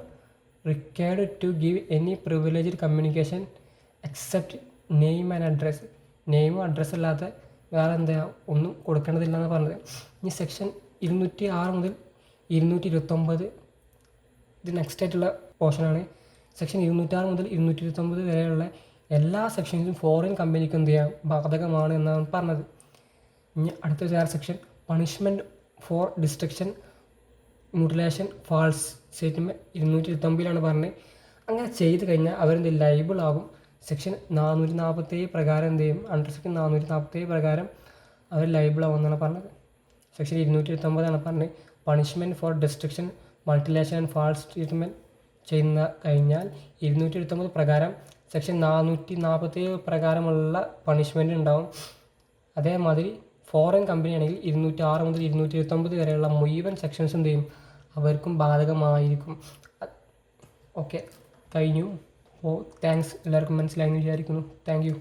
required to give any privileged communication except name and address. നെയിമും അഡ്രസ്സും അല്ലാതെ വേറെ എന്താ ഒന്നും കൊടുക്കേണ്ടതില്ല എന്ന് പറഞ്ഞത്. ഇനി സെക്ഷൻ 206 മുതൽ 229 ഇത് നെക്സ്റ്റ് ആയിട്ടുള്ള പോർഷനാണ്. സെക്ഷൻ 206 മുതൽ 229 വരെയുള്ള എല്ലാ സെക്ഷൻസും ഫോറിൻ കമ്പനിക്ക് എന്ത് ചെയ്യാം, ബാധകമാണ് എന്നാണ് പറഞ്ഞത്. ഇനി അടുത്ത വേറെ section punishment for destruction, mutilation, false statement 229 പറഞ്ഞത്. അങ്ങനെ ചെയ്ത് കഴിഞ്ഞാൽ അവരെന്ത് ലൈബിൾ ആകും. സെക്ഷൻ 447 പ്രകാരം എന്ത് ചെയ്യും, അണ്ടർ സെക്ഷൻ 447 പ്രകാരം അവർ ലൈബിൾ ആകുമെന്നാണ് പറഞ്ഞത്. സെക്ഷൻ 229 പറഞ്ഞത്. Punishment for destruction, mutilation and false treatment ചെയ്യുന്ന കഴിഞ്ഞാൽ 229 പ്രകാരം സെക്ഷൻ 447 പ്രകാരമുള്ള പണിഷ്മെൻറ്റ് ഉണ്ടാവും. അതേമാതിരി ഫോറിൻ കമ്പനി ആണെങ്കിൽ 206 മുതൽ 229 വരെയുള്ള മുഴുവൻ സെക്ഷൻസ് എന്ത് ചെയ്യും, അവർക്കും ബാധകമായിരിക്കും. ഓക്കെ, കഴിഞ്ഞു. താങ്ക്സ്. എല്ലാവർക്കും മനസ്സിലായെന്ന് വിചാരിക്കുന്നു. Thank you.